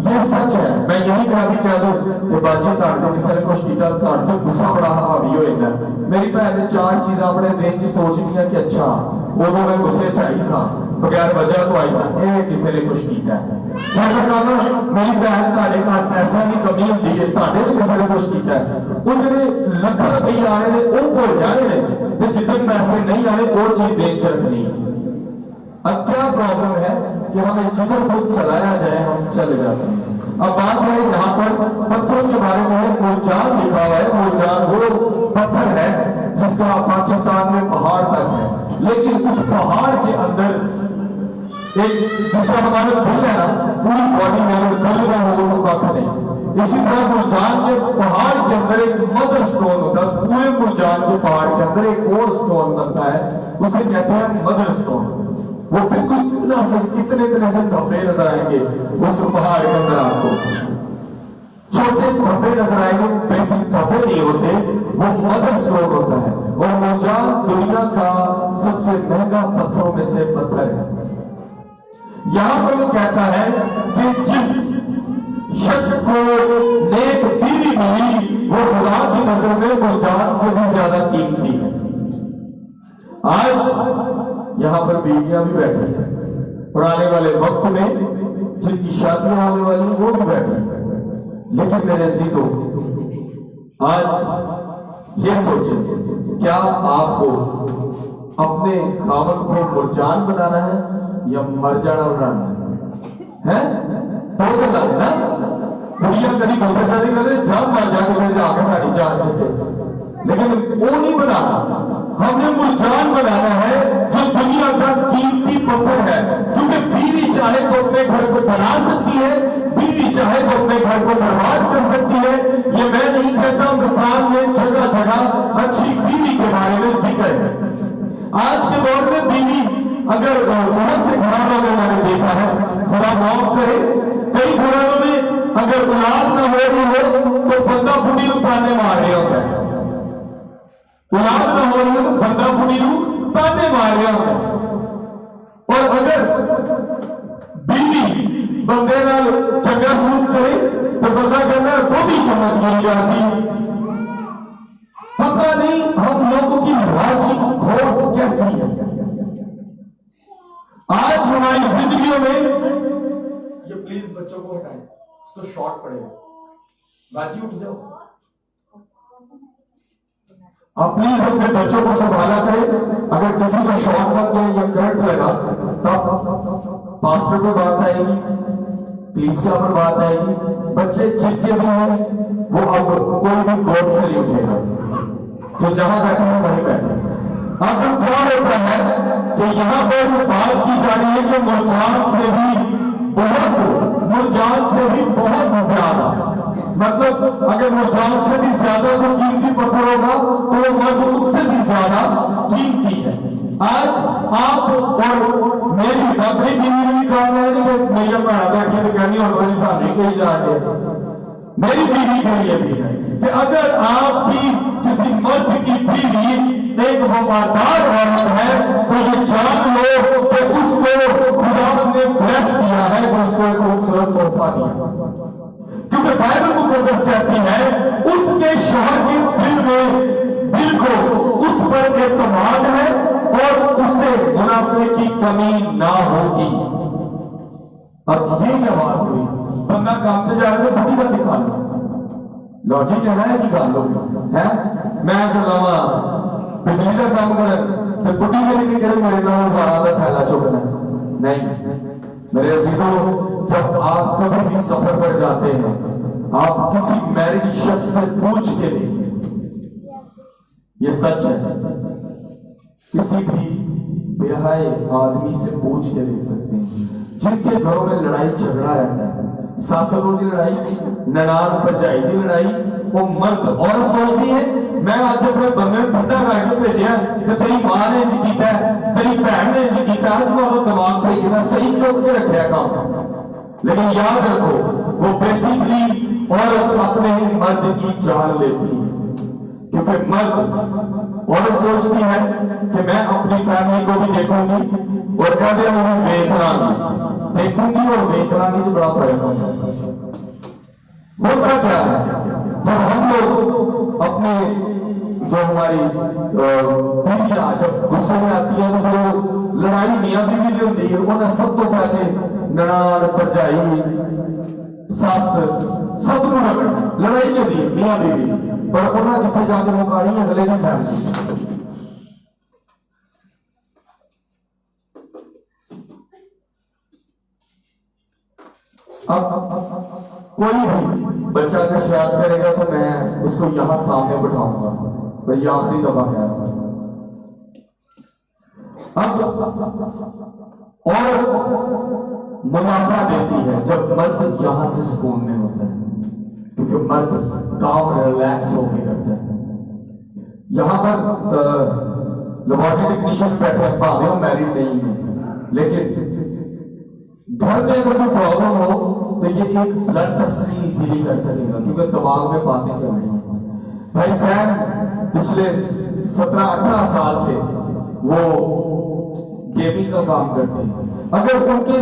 ये सच है, मैं यही कह दूं कि बाजी काट दो किसी ने कुछ टीका काट दो, गुस्सा बड़ा हावी हो जाता है। मेरी भैन ने चार चीजें अपने ज़हन च सोच लिया कि अच्छा वो तो मैं गुस्से चाहिए सा बगैर वजह तो आई सा, किसी ने कुछ किया है। मेरी भैन ताड़े घर पैसा की कमी होती है, ताड़े भी किसी ने कुछ किया है। वो जो लख रुपये आ रहे हैं वो भूल जाने ने, जितने पैसे नहीं आ रहे वो चीज ज़हन च रखनी है। अब क्या प्रॉब्लम है कि हमें जिधर को चलाया जाए हम चले जाते हैं। अब बात है यहाँ पर पत्थरों के बारे में मुरजान लिखा हुआ है। मुरजान वो पत्थर है जिसका पाकिस्तान में पहाड़ तक है, लेकिन उस पहाड़ के अंदर एक जिसका हमारे दिल है ना, पूरी बॉडी में अगर दिल में हो तो कख नहीं। इसी तरह मुरजान के पहाड़ के अंदर एक मदर स्टोन होता है। पूरे मुरजान के पहाड़ के अंदर एक और स्टोन बनता है, उसे कहते हैं मदर स्टोन। वो बिल्कुल इतने से धब्बे नजर आएंगे उस पहाड़ के अंदर, आपको छोटे धब्बे नजर आएंगे, बेसिक धब्बे नहीं होते, वो मदर स्टोन होता है। और मुरजान दुनिया का सबसे महंगा पत्थरों में से पत्थर है। यहां पर वो कहता है कि जिस शख्स को नेक बीवी मिली वो खुदा की नजर में मुरजान से भी ज्यादा कीमती है। यहाँ पर बीवियां भी बैठी हैं और आने वाले वक्त में जिनकी शादियां होने वाली हैं वो भी बैठी हैं। लेकिन मेरे अजीजों, आज ये सोचें, क्या आपको अपने खामन को मुरझान बनाना है या मरजाना बनाना है? तो ना कुड़ियां कभी गुस्सा जाने करे जान मार जाके आगे साड़ी जान चुके, लेकिन वो नहीं बनाना। हमने मुरझान बनाना है जो दुनिया का कीमती पत्थर है, क्योंकि बीवी चाहे तो अपने घर को बना सकती है, बीवी चाहे तो अपने घर को बर्बाद कर सकती है। ये मैं नहीं कहता, मिसाल में जगह जगह अच्छी बीवी के बारे में जिक्र है। आज के दौर में बीवी अगर बहुत से घरानों में मैंने देखा है, खुदा माफ करे, कई घरानों में अगर औलाद न हो रही हो तो बंदा बुढ़ी को ताने मार रहा होता है। औलाद न हो रही हो तो बंदा बुढ़ी को ताने मार रहा होता है। और अगर बीवी बंदे नाल चंगा सलूक करे तो बंदा कहता है वो भी चम्मच गिरी जाती। पता नहीं हम लोगों की राजी खोट कैसी है। आज हमारी जिंदगियों में ये प्लीज बच्चों को हटाएं, इसको शॉर्ट पड़ेगा। राजी उठ जाओ, आप प्लीज अपने बच्चों को संभाला करें। अगर किसी को शॉर्ट लग गया या करंट लगा तब पास्टर पर बात आएगी, पुलिस के पर बात आएगी। बच्चे जितने भी हैं वो अब कोई भी गोद से नहीं उठेगा, जो जहां बैठे हैं वहीं बैठे। अब क्या होता है कि यहाँ पर बात की जा रही है कि मुरझान से भी बहुत ज्यादा, मतलब अगर मुरझान से भी ज्यादा कोई कीमती पत्थर होगा तो वो मर्द उससे भी ज्यादा कीमती है। आज आप और मेरी अपनी बीवी ने भी कहा है कि मेरी भैया बैठी है कहनी हमारी सामने कही जा रही है, मेरी बीवी के लिए भी है कि अगर आपकी किसी मर्द की बीवी एक वफादार औरत है तो ये जान लो कि उसको खुदा ने ब्लेस किया है, कि उसको एक खूबसूरत तोहफा दिया। क्योंकि बाइबल मुकद्दस कहती है उसके शौहर के दिल को उस पर एतमाद है और उससे मुनाफे की कमी ना होगी। अब ये क्या बात हुई, बंदा काम पे जा रहे थे बुढ़ी का दिखा लो, लॉजिक है ना कि दिखा लो है। मैं चलावा बिजली का काम कर तो बुढ़ी मेरे के करे मेरे नाम सारा का थैला चुकना नहीं। मेरे अजीजों, जब आप कभी भी सफर पर जाते हैं, आप किसी मैरिड शख्स से पूछ के देखिए, ये सच है, किसी भी बेहाय आदमी से पूछ के देख सकते हैं जिनके घरों में लड़ाई झगड़ा रहता है, सासुरों की लड़ाई, ननान भरजाई की लड़ाई, वो मर्द औरत सोचती है मैं आज अपने बंदे में ठंडा करके भेजा कि तेरी मां ने इंज किया, तेरी भैन ने इंज किया, आज मैं दिमाग सही है, सही चुक के रखा काम। लेकिन याद रखो वो बेसिकली औरत अपने मर्द की जान लेती है, क्योंकि मर्द औरत सोचती है कि मैं अपनी फैमिली को भी देखूंगी और कहते हैं देख लांगी, देखूंगी और देख लांगी से बड़ा फर्क होता क्या है। जब हम लोग अपने जो हमारी बीवियां जब गुस्से में आती है तो वो लड़ाई मियां बीवी की होती है, उन्हें सब तो पहले ननान भरजाई सस सब लड़ाई नहीं होती मियां बीवी, पर उन्हें जिथे जाके मुकानी है अगले की फैमिली। अब कोई भी बच्चा अगर शरारत करेगा तो मैं उसको यहां सामने बिठाऊंगा, पर यह आखिरी दफा कह रहा हूं। अब और मुनाफा देती है जब मर्द यहां से सुकून में होता है, क्योंकि मर्द काम रिलैक्स होकर करता है। यहां पर लेबोरेटरी टेक्नीशियन बैठे हैं, भावे वो मैरिड नहीं है, लेकिन घर में अगर कोई प्रॉब्लम हो तो ये एक ब्लड टेस्ट नहीं इजीली कर सकेगा, क्योंकि दिमाग में बातें चल रही हैं। भाई सैम पिछले 17-18 साल से वो गेमिंग का काम करते हैं। अगर उनके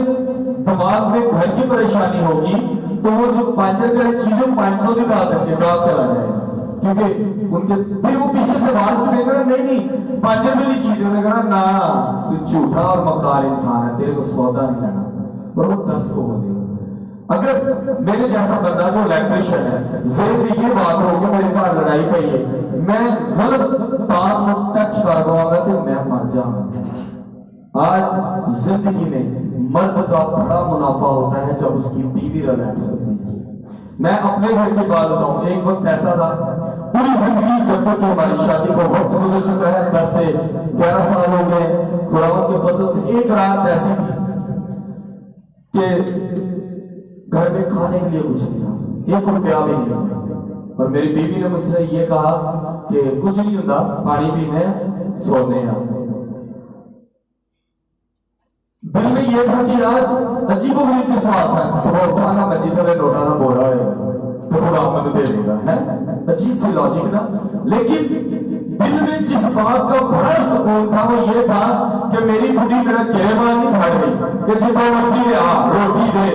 दिमाग में घर की परेशानी होगी तो वो जो 5,000 चीजें 500 भी ला सकते, गाँव चला जाएगा, क्योंकि उनके फिर वो पीछे से आवाज भी देगा, नहीं नहीं 5 रुपए की चीज, उन्होंने कहा ना तू झूठा और मक्कार इंसान है, तेरे को सौदा नहीं लेना, और वो 10 को बोलेगा। अगर मेरे जैसा बंदा जो इलेक्ट्रिशियन है, जेब में ये बात हो कि मेरे घर लड़ाई पई है, मैं गलत तार को टच कर पाऊंगा तो मैं मर जाऊंगा। आज जिंदगी में मर्द का बड़ा मुनाफा होता है जब उसकी बीवी रिलैक्स होती है। मैं अपने घर की बात बताऊं, एक वक्त ऐसा था, पूरी जिंदगी जब तक हमारी शादी को वक्त गुजर चुका है, 10 से 11 साल हो गए, खुदावंद के फजल से एक रात ऐसी थी कि घर में खाने के लिए कुछ नहीं था, 1 रुपया भी नहीं था, और मेरी बीवी ने मुझसे ये कहा कि कुछ नहीं होता, पानी पीने सोने हैं। दिल में ये था कि यार अजीबो गरीब के सवाल सुबह उठाना मस्जिद वाले नोटा ना बोल रहा है तो खुदा मैंने दे देगा, है अजीब सी लॉजिक ना। लेकिन दिल में जिस बात का बड़ा सुकून था वो ये था कि मेरी बुढ़ी मेरा गिरेबान नहीं फाड़ गई कि जितना मर्जी ले आ रोटी दे।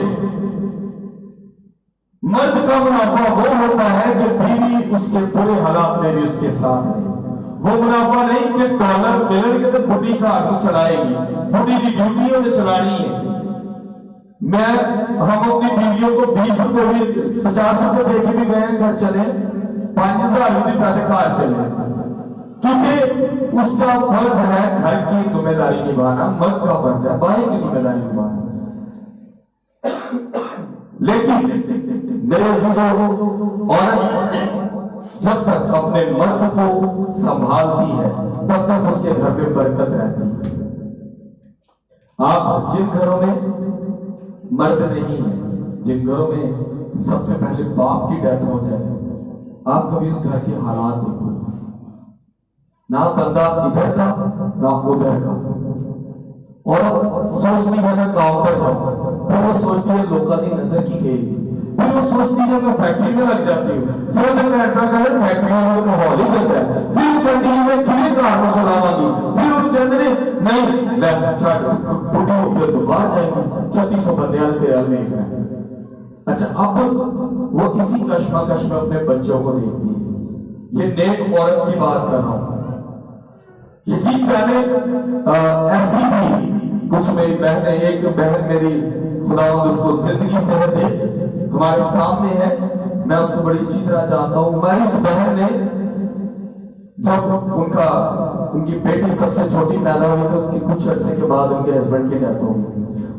मर्द का मुनाफा वो होता है कि बीवी उसके बुरे हालात में भी उसके साथ रहे। वो मुनाफा नहीं कि डॉलर मिलने तो बुढ़ी घर को चलाएगी, बुढ़ी की ड्यूटी उन्हें चलानी है। हम अपनी बीवियों को 20 रुपए भी 50 रुपए दे के भी गए घर चले, 5000 रुपये पैसे घर चले, क्योंकि उसका फर्ज है घर की जिम्मेदारी निभाना, मर्द का फर्ज है बाहर की जिम्मेदारी निभाना। लेकिन मेरे अजीजों, औरत जब तक अपने मर्द को संभालती है तब तक उसके घर में बरकत रहती है। आप जिन घरों में मर्द नहीं है, जिन घरों में सबसे पहले बाप की डेथ हो जाए, आप कभी उस घर के हालात देखो, ना बंदा इधर का ना उधर का, और सोचती है मैं काम पर जाऊं, फिर वो सोचती है लोगों की नजर की खेल, फिर वो सोचती है मैं फैक्ट्री में लग जाती हूँ, फिर मैं फैक्ट्री में माहौल ही करता है, फिर वो कहती है मैं किले कार में चलावांगी, फिर वो कहते नहीं मैं बुढ़ी होकर तो बाहर जाएंगे 3600 बंदे में। अच्छा, अब वो इसी कश्मकश में अपने बच्चों को देखती है। ये नेक औरत की बात कर रहा हूं, यकीन जाने ऐसी भी कुछ मेरी बहनें, एक बहन मेरी खुदावंद उसको जिंदगी सेहत दे हमारे सामने है, मैं उसको बड़ी अच्छी तरह जानता हूं। हमारी उस बहन ने जब उनकी बेटी सबसे छोटी पैदा हुई तो उनके कुछ अरसे के बाद उनके हस्बैंड की डेथ हो गई।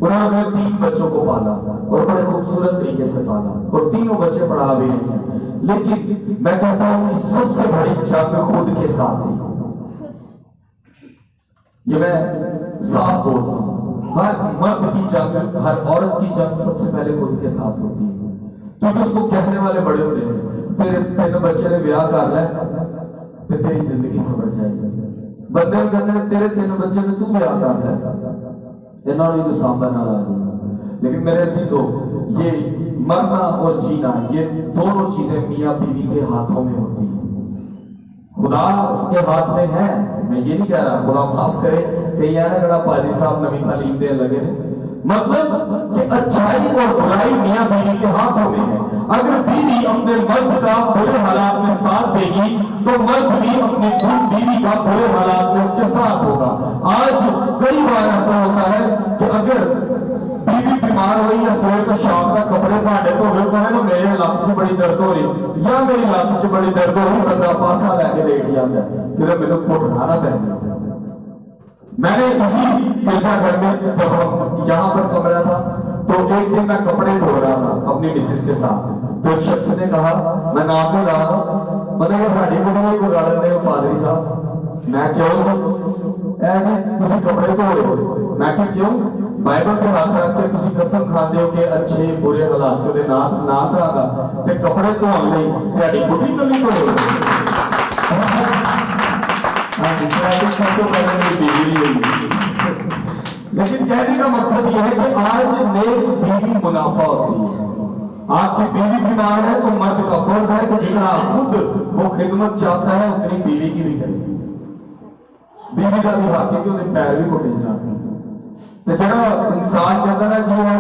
उन्होंने 3 बच्चों को पाला और बड़े खूबसूरत तरीके से पाला, और तीनों बच्चे पढ़ा भी नहीं है। लेकिन मैं कहता हूं कि सबसे बड़ी जंग खुद के साथ थी। ये मैं साफ बोलता हूं, हर मर्द की जंग, हर औरत की जंग सबसे पहले खुद के साथ होती है, क्योंकि उसको कहने वाले बड़े बड़े तेरे 3 बच्चे ने ब्याह कर ले तो तेरी जिंदगी समझ जाएगी। बंदे ने कहते तेरे 3 बच्चे ने तू ब्याह कर ले, इन्होंने भी तो सांबा ना आ जाए। लेकिन मेरे अजीजों, ये मरना और जीना, ये दोनों चीजें मियां बीवी के हाथों में होती है, खुदा के हाथ में है। मैं ये नहीं कह रहा, खुदा माफ करे कि यार अगर पादरी साहब नवी तालीम दे लगे, मतलब कि अच्छाई और बुराई मियां बीवी के हाथों में है। अगर बीवी अपने मर्द का बुरे हालात में साथ देगी तो मर्द भी अपनी बीवी का बुरे हालात में उसके साथ होगा। आज कई बार ऐसा होता है कि अगर बीवी बीमार हो रही है, सोए तो शाम का कपड़े भांडे तो वो कहे ना मेरे लात से बड़ी दर्द हो रही या मेरी लात से बड़ी दर्द हो रही, बंदा पासा लेके लेट जाता है कि मेरे को उठना ना पहने। मैंने इसी गिरजाघर में जब हम यहाँ पर कमरा था तो एक दिन मैं कपड़े धो रहा था अपनी मिसेस के साथ, तो एक शख्स ने कहा, मैं नाम नहीं रहा, मतलब साड़ी बुढ़ी बिगाड़ रहे हो पादरी साहब। मैं क्यों ऐसे तुम कपड़े धो रहे हो? मैं क्यों बाइबल के हाथ रख के तुम कसम खाते हो कि अच्छे बुरे हालात चो ना करांगा ते कपड़े धोने लई तेरी बुढ़ी कली धो लेकिन कहने का मकसद यह है कि आज नेक बीवी मुनाफा होती है। आपकी बीवी बीमार है तो मर्द का फर्ज है कि जितना खुद वो खिदमत चाहता है उतनी बीवी की भी करे। बीवी का भी हक है कि उन्हें पैर भी कुटे जाते, तो जरा इंसान कहता ना जी है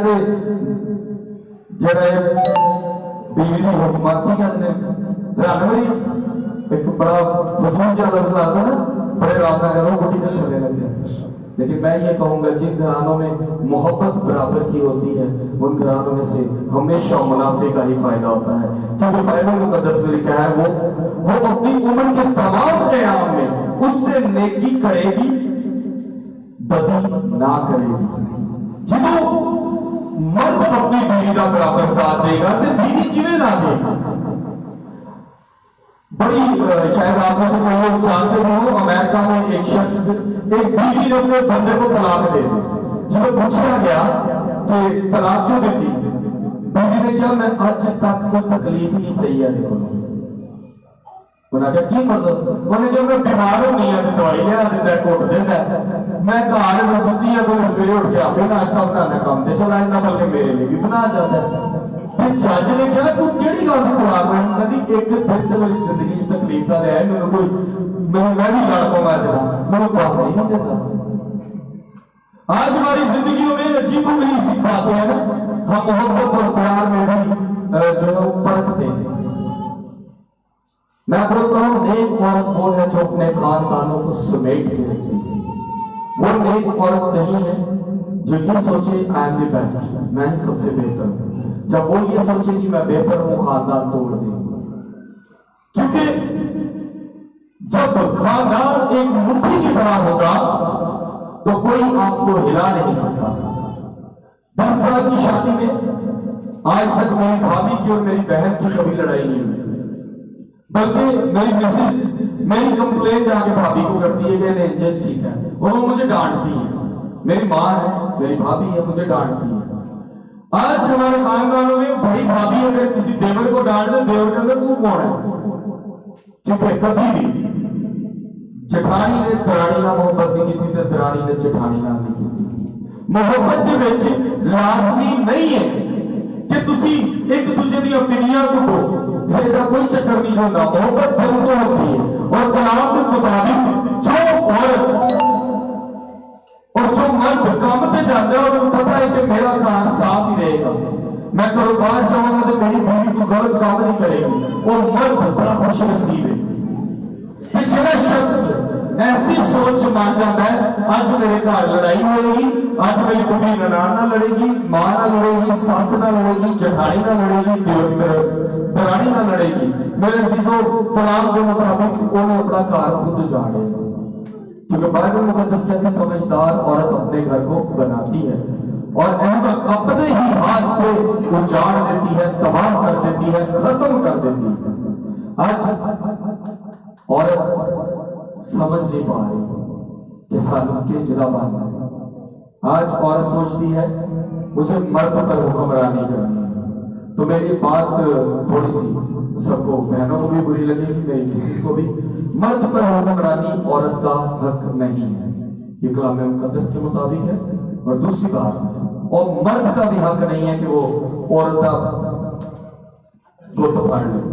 जरा बीवी की हुकूमत की कहते रनवरी बड़ा फजूल सा लफ्ज आता ना, बड़े राम ना करो गुटी से थले लग जाए। लेकिन मैं ये कहूंगा जिन घरानों में मोहब्बत बराबर की होती है उन घरानों में से हमेशा मुनाफे का ही फायदा होता है, क्योंकि बाइबल मुकद्दस में लिखा है वो अपनी उम्र के तमाम क़याम में उससे नेकी करेगी, बदी ना करेगी। जो मर्द अपनी बीवी का बराबर साथ देगा तो बीवी किवें ना देगी। बड़ी शायद आप में से कोई लोग जानते भी हो, अमेरिका में एक शख्स एक बीवी ने अपने बंदे को तलाक दे दी। जब पूछा गया कि तलाक क्यों देती, बीवी ने कहा मैं आज तक कोई तकलीफ ही नहीं सही है। देखो उन्हें की मतलब, उन्हें कहा मैं बीमार हो नहीं है, दवाई लिया देता घुट देता, मैं घर सुती है तो सवेरे उठ के आपे नाश्ता बनाना काम से चला जाता, बल्कि मेरे लिए भी बना जाता है। जज ने कहा तू केड़ी गल दी तलाक कहती एक दिन मेरी जिंदगी च तकलीफ का लिया मैंने कोई मैं भी लड़ पाऊंगा मैं पापा ही नहीं देता। आज हमारी जिंदगियों में अजीब गरीब सी बातें है ना, हम मोहब्बत और प्यार में भी जो है परखते हैं। मैं बोलता हूँ नेक औरत वो है जो अपने खानदानों को समेट के रखती है। वो नेक औरत नहीं है जो ये सोचे आई एम द बेस्ट, मैं ही सबसे बेहतर हूं। जब वो ये सोचे कि मैं बेहतर हूं खानदान तोड़ दे, क्योंकि जब खानदान एक मुट्ठी की तरह होगा तो कोई आपको हिला नहीं सकता। 10 साल की शादी में आज तक मेरी भाभी की और मेरी बहन की कभी लड़ाई नहीं हुई, बल्कि मेरी मिसेज मेरी कंप्लेन जाके भाभी को करती है कि इन्हें जज ठीक है और वो मुझे डांटती है। मेरी माँ है, मेरी भाभी है, मुझे डांटती है। आज हमारे खानदानों में बड़ी भाभी अगर किसी देवर को डांट दे, देवर कहता तू कौन है, क्योंकि कभी भी जेठानी ने दरानी ना मोहब्बत नहीं की थी, दरानी ने जेठानी ना नहीं की। मोहब्बत के विच लाजमी नहीं है कि तुसी एक दूसरे दी अपनियां को ਇਹਦਾ कोई चक्कर नहीं होता। मोहब्बत दिल तो होती है और कलाम के मुताबिक जो औरत और जो मर्द काम पे जाता है और उनको पता है कि मेरा घर साफ ही रहेगा, मैं घरों बाहर जाऊंगा तो मेरी बीवी को गलत काम नहीं करेगी, और मर्द बड़ा खुश नसीब है कि जो शख्स ऐसी सोच मान जाता है आज मेरे घर लड़ाई होगी, आज मेरी बुढ़ी ननान ना लड़ेगी, मां ना लड़ेगी, सास ना लड़ेगी, जेठानी ना लड़ेगी, दरानी ना लड़ेगी, मेरे चीजों कलाम के मुताबिक उन्हें अपना घर खुद उजाड़ेगा। क्योंकि बाइबल मुकद्दस कहती है समझदार औरत अपने घर को बनाती है और अहमक अपने ही हाथ से उजाड़ देती है, तबाह कर देती है, खत्म कर देती है। आज औरत समझ नहीं पा रही कि सालों के जुदा बनना है। आज औरत सोचती है मुझे मर्द पर हुक्मरानी करनी है। तो मेरी बात थोड़ी सी सबको बहनों को भी बुरी लगेगी, मेरी मिसेस को भी। मर्द पर हुक्मरानी औरत का हक नहीं है, ये कलाम मुकद्दस के मुताबिक है। और दूसरी बात, और मर्द का भी हक नहीं है कि वो औरत का गुत फाड़ ले,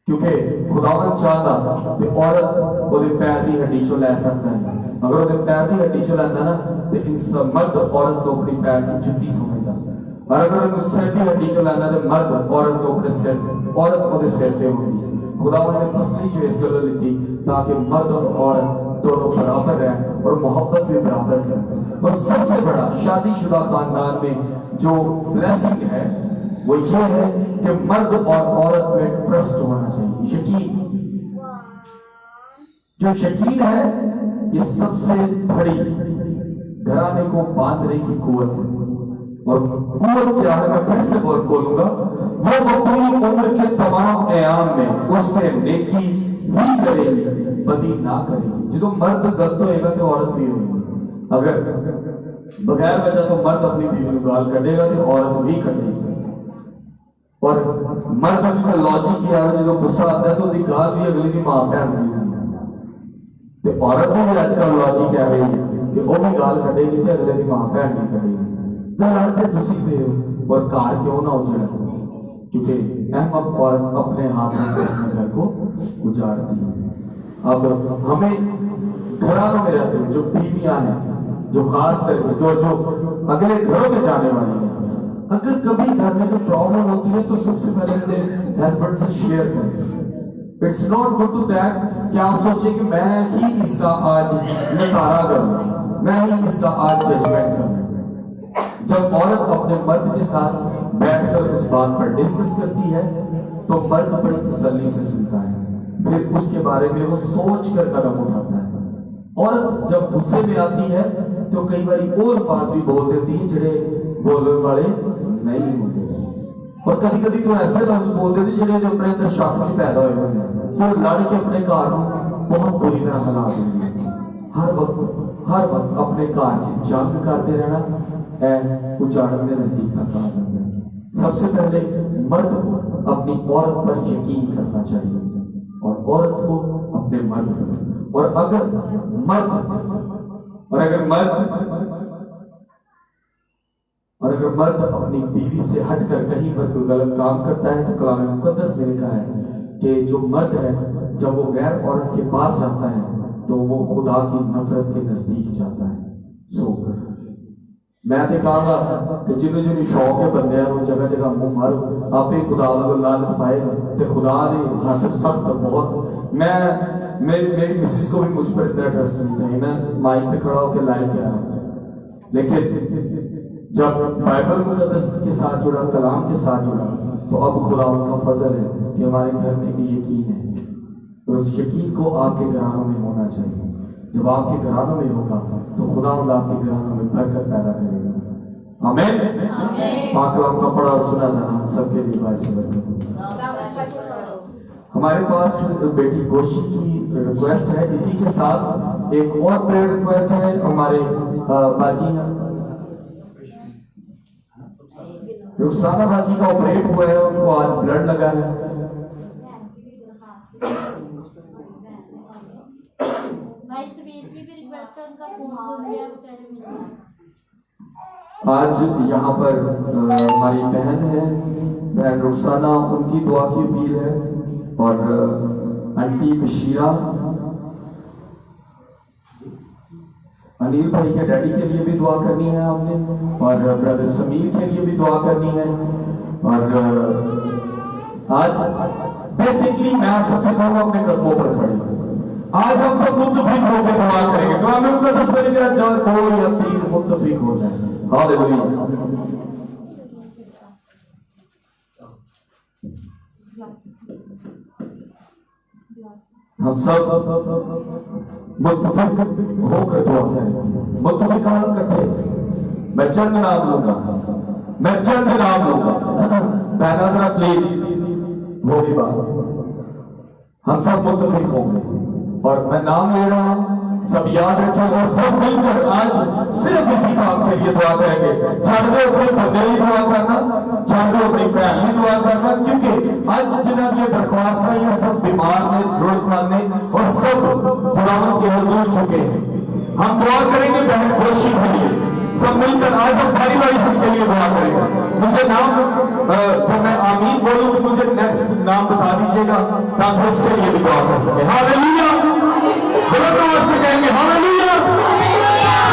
क्योंकि खुदावन चाहता कि औरत ਉਹਦੇ पैर की हड्डी चो लै सकता है। अगर ਉਹਦੇ पैर की हड्डी चो लैंदा ना तो इंसान मर्द औरत को अपनी पैर की जुत्ती समझदा, और अगर ਉਹਨੂੰ सिर की हड्डी चो लैंदा तो मर्द औरत को अपने सिर औरत ਉਹਦੇ सिर ते होगी। खुदावन ने मसली च इस गल दी ताकि मर्द और औरत दोनों बराबर रहें और मोहब्बत भी बराबर करें। और सबसे बड़ा शादीशुदा खानदान में जो ब्लेसिंग है वो ये है कि मर्द और औरत में ट्रस्ट होना चाहिए, यकीन। जो यकीन है ये सबसे बड़ी घराने को बांधने की कुवत है। और कुवत क्या है मैं फिर से बोलूंगा, वो अपनी उम्र के तमाम अयाम में उससे नेकी ही करेगी, बदी ना करेगी। जो मर्द गलत होएगा तो औरत भी होगी। अगर बगैर वजह तो मर्द अपनी बीवी को गाल कटेगा तो औरत भी कटेगी। और मर्द की लॉजिक ही है जो गुस्सा आता है तो उसकी गाल भी अगली की मां भैन की, तो औरत की भी आजकल लॉजिक क्या है कि वो भी गाल कटेगी तो अगले की मां भैन नहीं कटेगी। तो लड़ते तुसी पे हो और कार क्यों ना उजड़ा, क्योंकि अहमक औरत अपने हाथों से अपने घर को उजाड़ती है। अब हमें घरों में रहते हुए जो बीवियां हैं, जो खास करके जो अगले घरों में जाने वाली है, अगर कभी घर में कोई प्रॉब्लम होती है तो सबसे पहले अपने हस्बैंड से शेयर करें it's not good to that कि आप सोचें कि मैं ही इसका आज निपटारा करूं, मैं ही इसका आज जजमेंट करूं। जब औरत अपने मर्द के साथ बैठकर उस बात पर डिस्कस करती है तो मर्द बड़ी तसल्ली से सुनता है, फिर उसके बारे में वो सोच कर कदम उठाता है। औरत जब गुस्से में आती है तो कई बार वो अल्फाज भी बोल देती है जिहड़े बोलने वाले नहीं होते, और कभी कभी तो ऐसे लफ्ज बोल देती जिहड़े अपने अंदर शक च पैदा होए होंदे, तो लड़ के अपने घर को बहुत बुरी तरह हिला देंगे। हर वक्त अपने घर च जंग करते रहना उजाड़न के नजदीक तक आ जाता है। सबसे पहले मर्द को अपनी औरत पर यकीन करना चाहिए और औरत को अपने मर्द पर। और अगर मर्द अपनी बीवी से हटकर कहीं पर कोई गलत काम करता है तो कलाम मुकद्दस में लिखा है कि जो मर्द है जब वो गैर औरत के पास जाता है तो वो खुदा की नफरत के नजदीक जाता है। सो मैं तो कहूँगा कि जिन्होंने शौक है बंदे जगह जगह मुंह मारो, आप ही खुदा लानत पाए तो खुदा ने हाथ सख्त बहुत। मेरी मिसिस को भी मुझ पर इतना ट्रस्ट नहीं था, मैं माइक पे खड़ा होकर लाइव कह रहा हूँ, लेकिन जब बाइबल मुकद्दस के साथ जुड़ा, कलाम के साथ जुड़ा, तो अब खुदा उनका फजल है कि हमारे घर में एक यकीन है, और उस यकीन को आपके घरानों में होना चाहिए। जब आपके घरानों में होगा तो खुदा आपके घरानों में बरकत पैदा करेगा। आमीन। पाक कलाम का पढ़ा और सुना जाना हम सबके लिए बायस बरकत है। हमारे पास बेटी गोशी की रिक्वेस्ट है, इसी के साथ एक और प्रेयर रिक्वेस्ट है। हमारे बाजी रुखसाना बाजी का ऑपरेट हुआ है, उनको आज ब्लड लगा है। आज यहाँ पर हमारी बहन है, बहन रुखसाना, उनकी दुआ की अपील है, और आंटी बशीरा, अनिल भाई के डैडी के लिए भी दुआ करनी है आपने, और ब्रदर समीर के लिए भी दुआ करनी है। और आज बेसिकली मैं आप सबसे कहूँगा अपने कदमों पर खड़े, आज हम सब मुत्तफिक होकर दुआ करेंगे। कलाम मुकद्दस में लिखा है जब 2 या 3 मुत्तफिक हो जाए। हालेलुया। हम सब मुत्तफिक होकर दुआ करेंगे। मुत्तफिक इकट्ठे। मैं चंद नाम लूंगा, पहला जरा प्लीज होगी बात। हम सब मुत्तफिक होंगे और मैं नाम ले रहा हूं, सब याद रखें और सब मिलकर आज सिर्फ इसी काम के लिए दुआ करेंगे। छड़ दो अपने बंदे की दुआ करना, छड़ दो अपनी बहन की दुआ करना, क्योंकि आज जिन्हों की दरख्वास्त है ये सब बीमार ने, जरूरतमंद ने, और सब खुदावंद के हुजूर चुके हैं। हम दुआ करेंगे बहन गोशी के लिए, सब मिलकर आज हम बारी बारी सबके लिए दुआ करेंगे। मुझे नाम जब मैं आमीन बोलूं तो मुझे नेक्स्ट नाम बता दीजिएगा ताकि उसके लिए भी दुआ कर सके। हालेलुया। बुलंद आवाज से कहेंगे हालेलुया,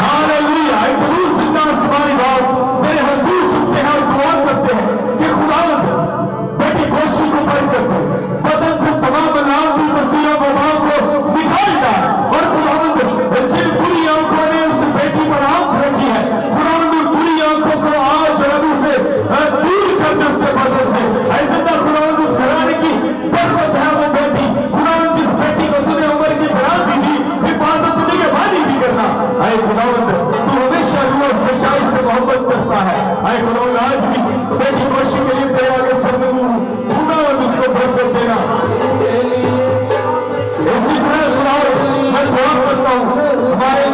हालेलुया। एक रूह जिंदा आसमानी बाप मेरे हुजूर झुकते हैं और दुआ करते हैं कि खुदावंद बेटी गोशी को बरकत दे, बदन से तमाम अलामती तस्वीरों वबाओं को निकाल डाल, और खुदावंद जिन बुरी आंखों ने उस बेटी पर आंख रखी है, खुदावंद उन बुरी आंखों को आज रबी से दूर कर दे उसके बदन से। ऐसे तो खुदावंद उस घराने की बरकत है वो बेटी, खुदावंद जिस बेटी को तूने उम्र की बराती दी, हिफाजत निगहबानी भी करना। ऐ खुदावंद तू हमेशा रूह और सच्चाई से मोहब्बत करता है। ऐ खुदावंद आज भी बेटी गोशी के लिए तेरे आगे सर दूं, खुदावंद उसको बरकत देना। इसी तरह खुदावंद मैं दुआ करता हूँ हमारे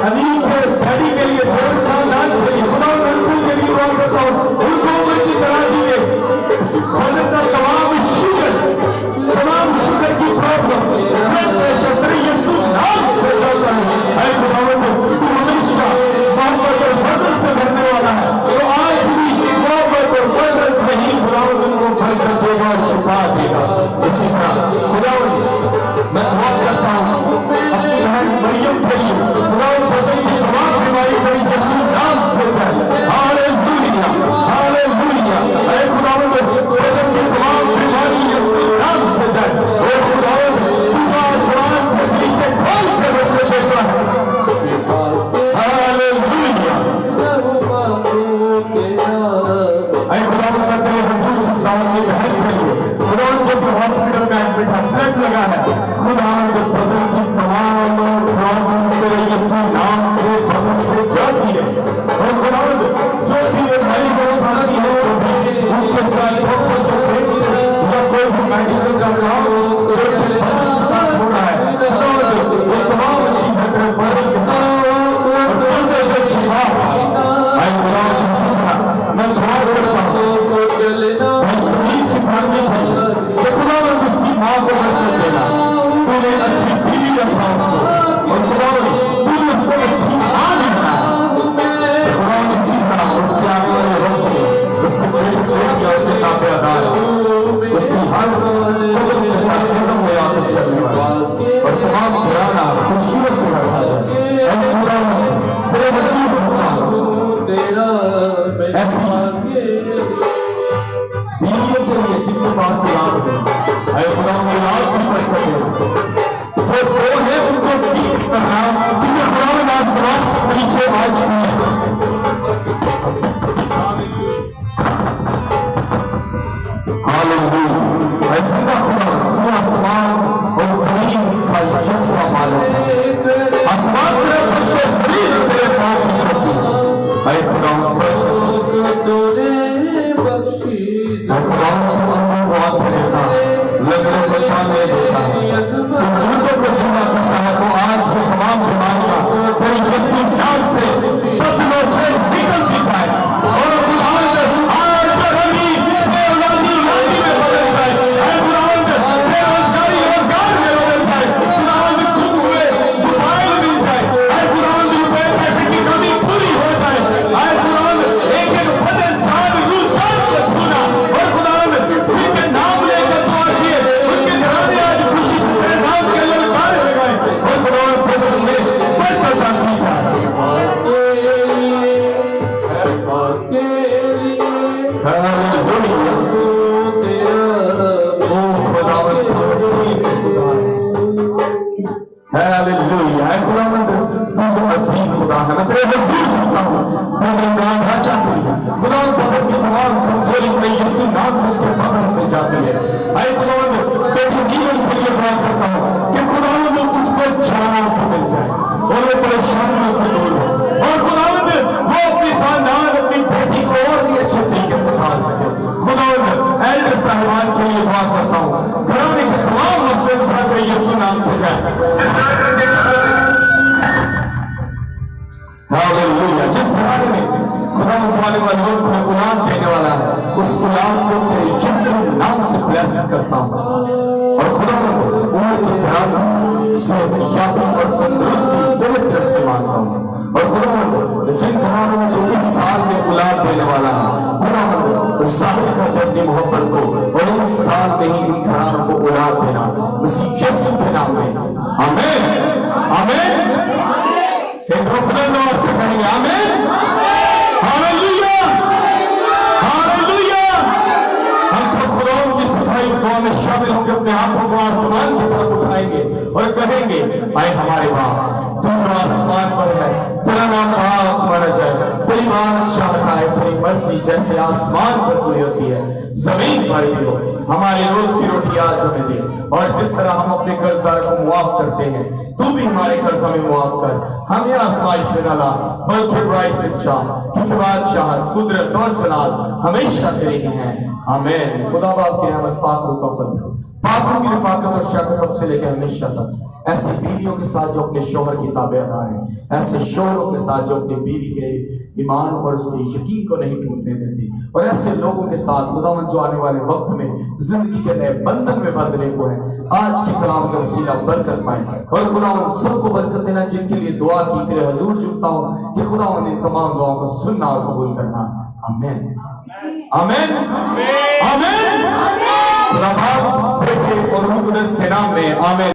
अनिल के डैडी के लिए, देव खानदान के लिए, खुदावंद अंकुल के लिए दुआ करता हूँ, उनको उम्र की तराजू दे, तमाम शुगर की प्रॉब्लम, ब्लड प्रेशर तेरे यीशु नाम से चल रहा है। ऐ खुदावंद तू हमेशा मोहब्बत और फजल से भरने वाला है, तो आज भी मोहब्बत और फजल से ही खुदावंद उनको बरकत देगा और शिफा देगा। इसी तरह खुदावंद मैं दुआ करता हूँ अपनी बहन मरियम के लिए, खुदावंद बदन की तमाम बीमारी तेरे यीशु नाम से चले। Hallelujah, hallelujah. जब लगा है। खुदा के फजल की तमाम प्रॉब्लम्स तेरे यीशु नाम से बदल से जाती है। और खुदा जो भी बीमारी से उठाती है, जो भी उसके साथ फोकस होते या कोई भी मेडिकल का काम जो तेरे बदल के साथ हो रहा है, खुदा वो तमाम चीजें तेरे बदल के साथ और जल्दी से शिफा आए। खुदा मैं दुआ करता हूँ शरीफ की फैमिली है तो खुदा उसकी माँ को बरकत देना, तूने अच्छी बीवी रखा उसको और खुदा तूने उसको अच्छी माँ भी बनाया। खुदा ने जीता उसके आने वाले वक्त में उसके बेटियां उसके ताबेदार उसकी हर कदम के साथ कदम में आकर चलने वाली और तमाम घराना खुशियों से भरा है। खुदा तेरे नसीब ऐसी बीवियों के लिए जिनके पास औलाद है, खुदा औलाद की बरकत दे। जो दो है उनको ठीक करना, जिन्हें खुदा ने आसमान पीछे आज हालेलुया। ऐसा का खुदा तू आसमान और जमीन का यकसा मालिक है। आसमान तेरे पत्ते जमीन तेरे पांव की चौकी है। खुदा तूने बख्शी खुदा को आंख देता लगने बचाने देता उनको को सुना करता है। तो आज की तमाम बीमारियां तेरे यीशु नाम से बदलों से निकलती जाए और खुदा आज रमी औलादी औलादी में बदल जाए। खुदा बेरोजगारी रोजगार में बदल जाए। खुदा गुम हुए मोबाइल मिल जाए। खुदा रुपए पैसे की कमी पूरी हो जाए। खुदा एक एक बदल जान रू जान को छूना और खुदा जिनके नाम लेकर दुआ किए उनके घराने आज खुशी से तेरे नाम के ललकारे लगाए और खुदा बदल में बरकत आती जाए। शिफा के लिए हालेलुया। ओ खुदावंद हसीब खुदा है। हालेलुया। खुदावंद तू जो अजीम खुदा है, मैं तेरे हजूर झुकता हूँ। मैं मेहमान राजा के लिए खुदा बदल की तमाम कमजोरी में यीशु नाम से उसके बदन से जाती है। आए खुदावंद बेटी जीवन के लिए दुआ करता हूँ कि खुदावंद उसको जवाब मिल जाए और वो परेशानियों से दूर हो और खुदावंद वो अपनी खानदान अपनी बेटी को और भी अच्छे तरीके से पाल सके। खुदावंद एल्डर साहिबान के लिए दुआ करता हूँ, घराने के तमाम मसले साथ यीशु नाम से जाए। हालेलुया। जिस घराने में खुदा वाले लोग तुम्हें औलाद देने वाला है, उस औलाद को तेरे यीशु नाम से ब्लेस करता हूँ और खुदा उम्र की दराज़ी सेहत और तंदुरुस्ती तेरे तरफ से मांगता हूँ। और खुदा जिन घरानों में जो इस साल में औलाद देने वाला है, खुदा जाहिर कर दे अपनी मोहब्बत को और इन साल में ही इन घरानों को औलाद देना उसी यीशु के नाम में। आमीन आमीन। एक बुलंद आवाज से कहेंगे आमीन हालेलुया हालेलुया। हम सब खुदा की सफाई दुआ में शामिल होकर अपने हाथों को आसमान की तरफ उठाएंगे और कहेंगे आए हमारे बाप तू जो आसमान पर है, तेरा नाम पाक माना जाए, तेरी बादशाहत आए, तेरी मर्जी जैसे आसमान पर पूरी होती है जमीन पर भी हो। हमारी रोज की रोटी आज हमें दे और जिस तरह हम अपने कर्जदार को मुआफ करते हैं तू भी हमारे कर्ज हमें मुआफ कर। हमें आजमाइश में न ला बल्कि बुराई से बचा, क्योंकि बादशाहत कुदरत और जलाल हमेशा तेरे ही हैं। आमीन। खुदा बाप की रहमत पाक रूह का फजल पाकों की रफाकत और शफ़क़त से लेकर हमेशा तक ऐसी बीवियों के साथ जो अपने शोहर की ताबेदार हैं, ऐसे शोहरों के साथ जो अपनी बीवी के ईमान और उसके यकीन को नहीं टूटने देती, और ऐसे लोगों के साथ खुदावंद जो आने वाले वक्त में जिंदगी के नए बंधन में बंधने को है आज की कलाम का वसीला बरकत पाए। और खुदावंद सबको बरकत देना जिनके लिए दुआ की तेरे हजूर झुकता हूँ कि खुदावंद इन तमाम दुआओं को सुनना और कबूल करना। आमीन आमीन आमीन। खुदा बाप बेटे और रूह कुदस के नाम में आमीन।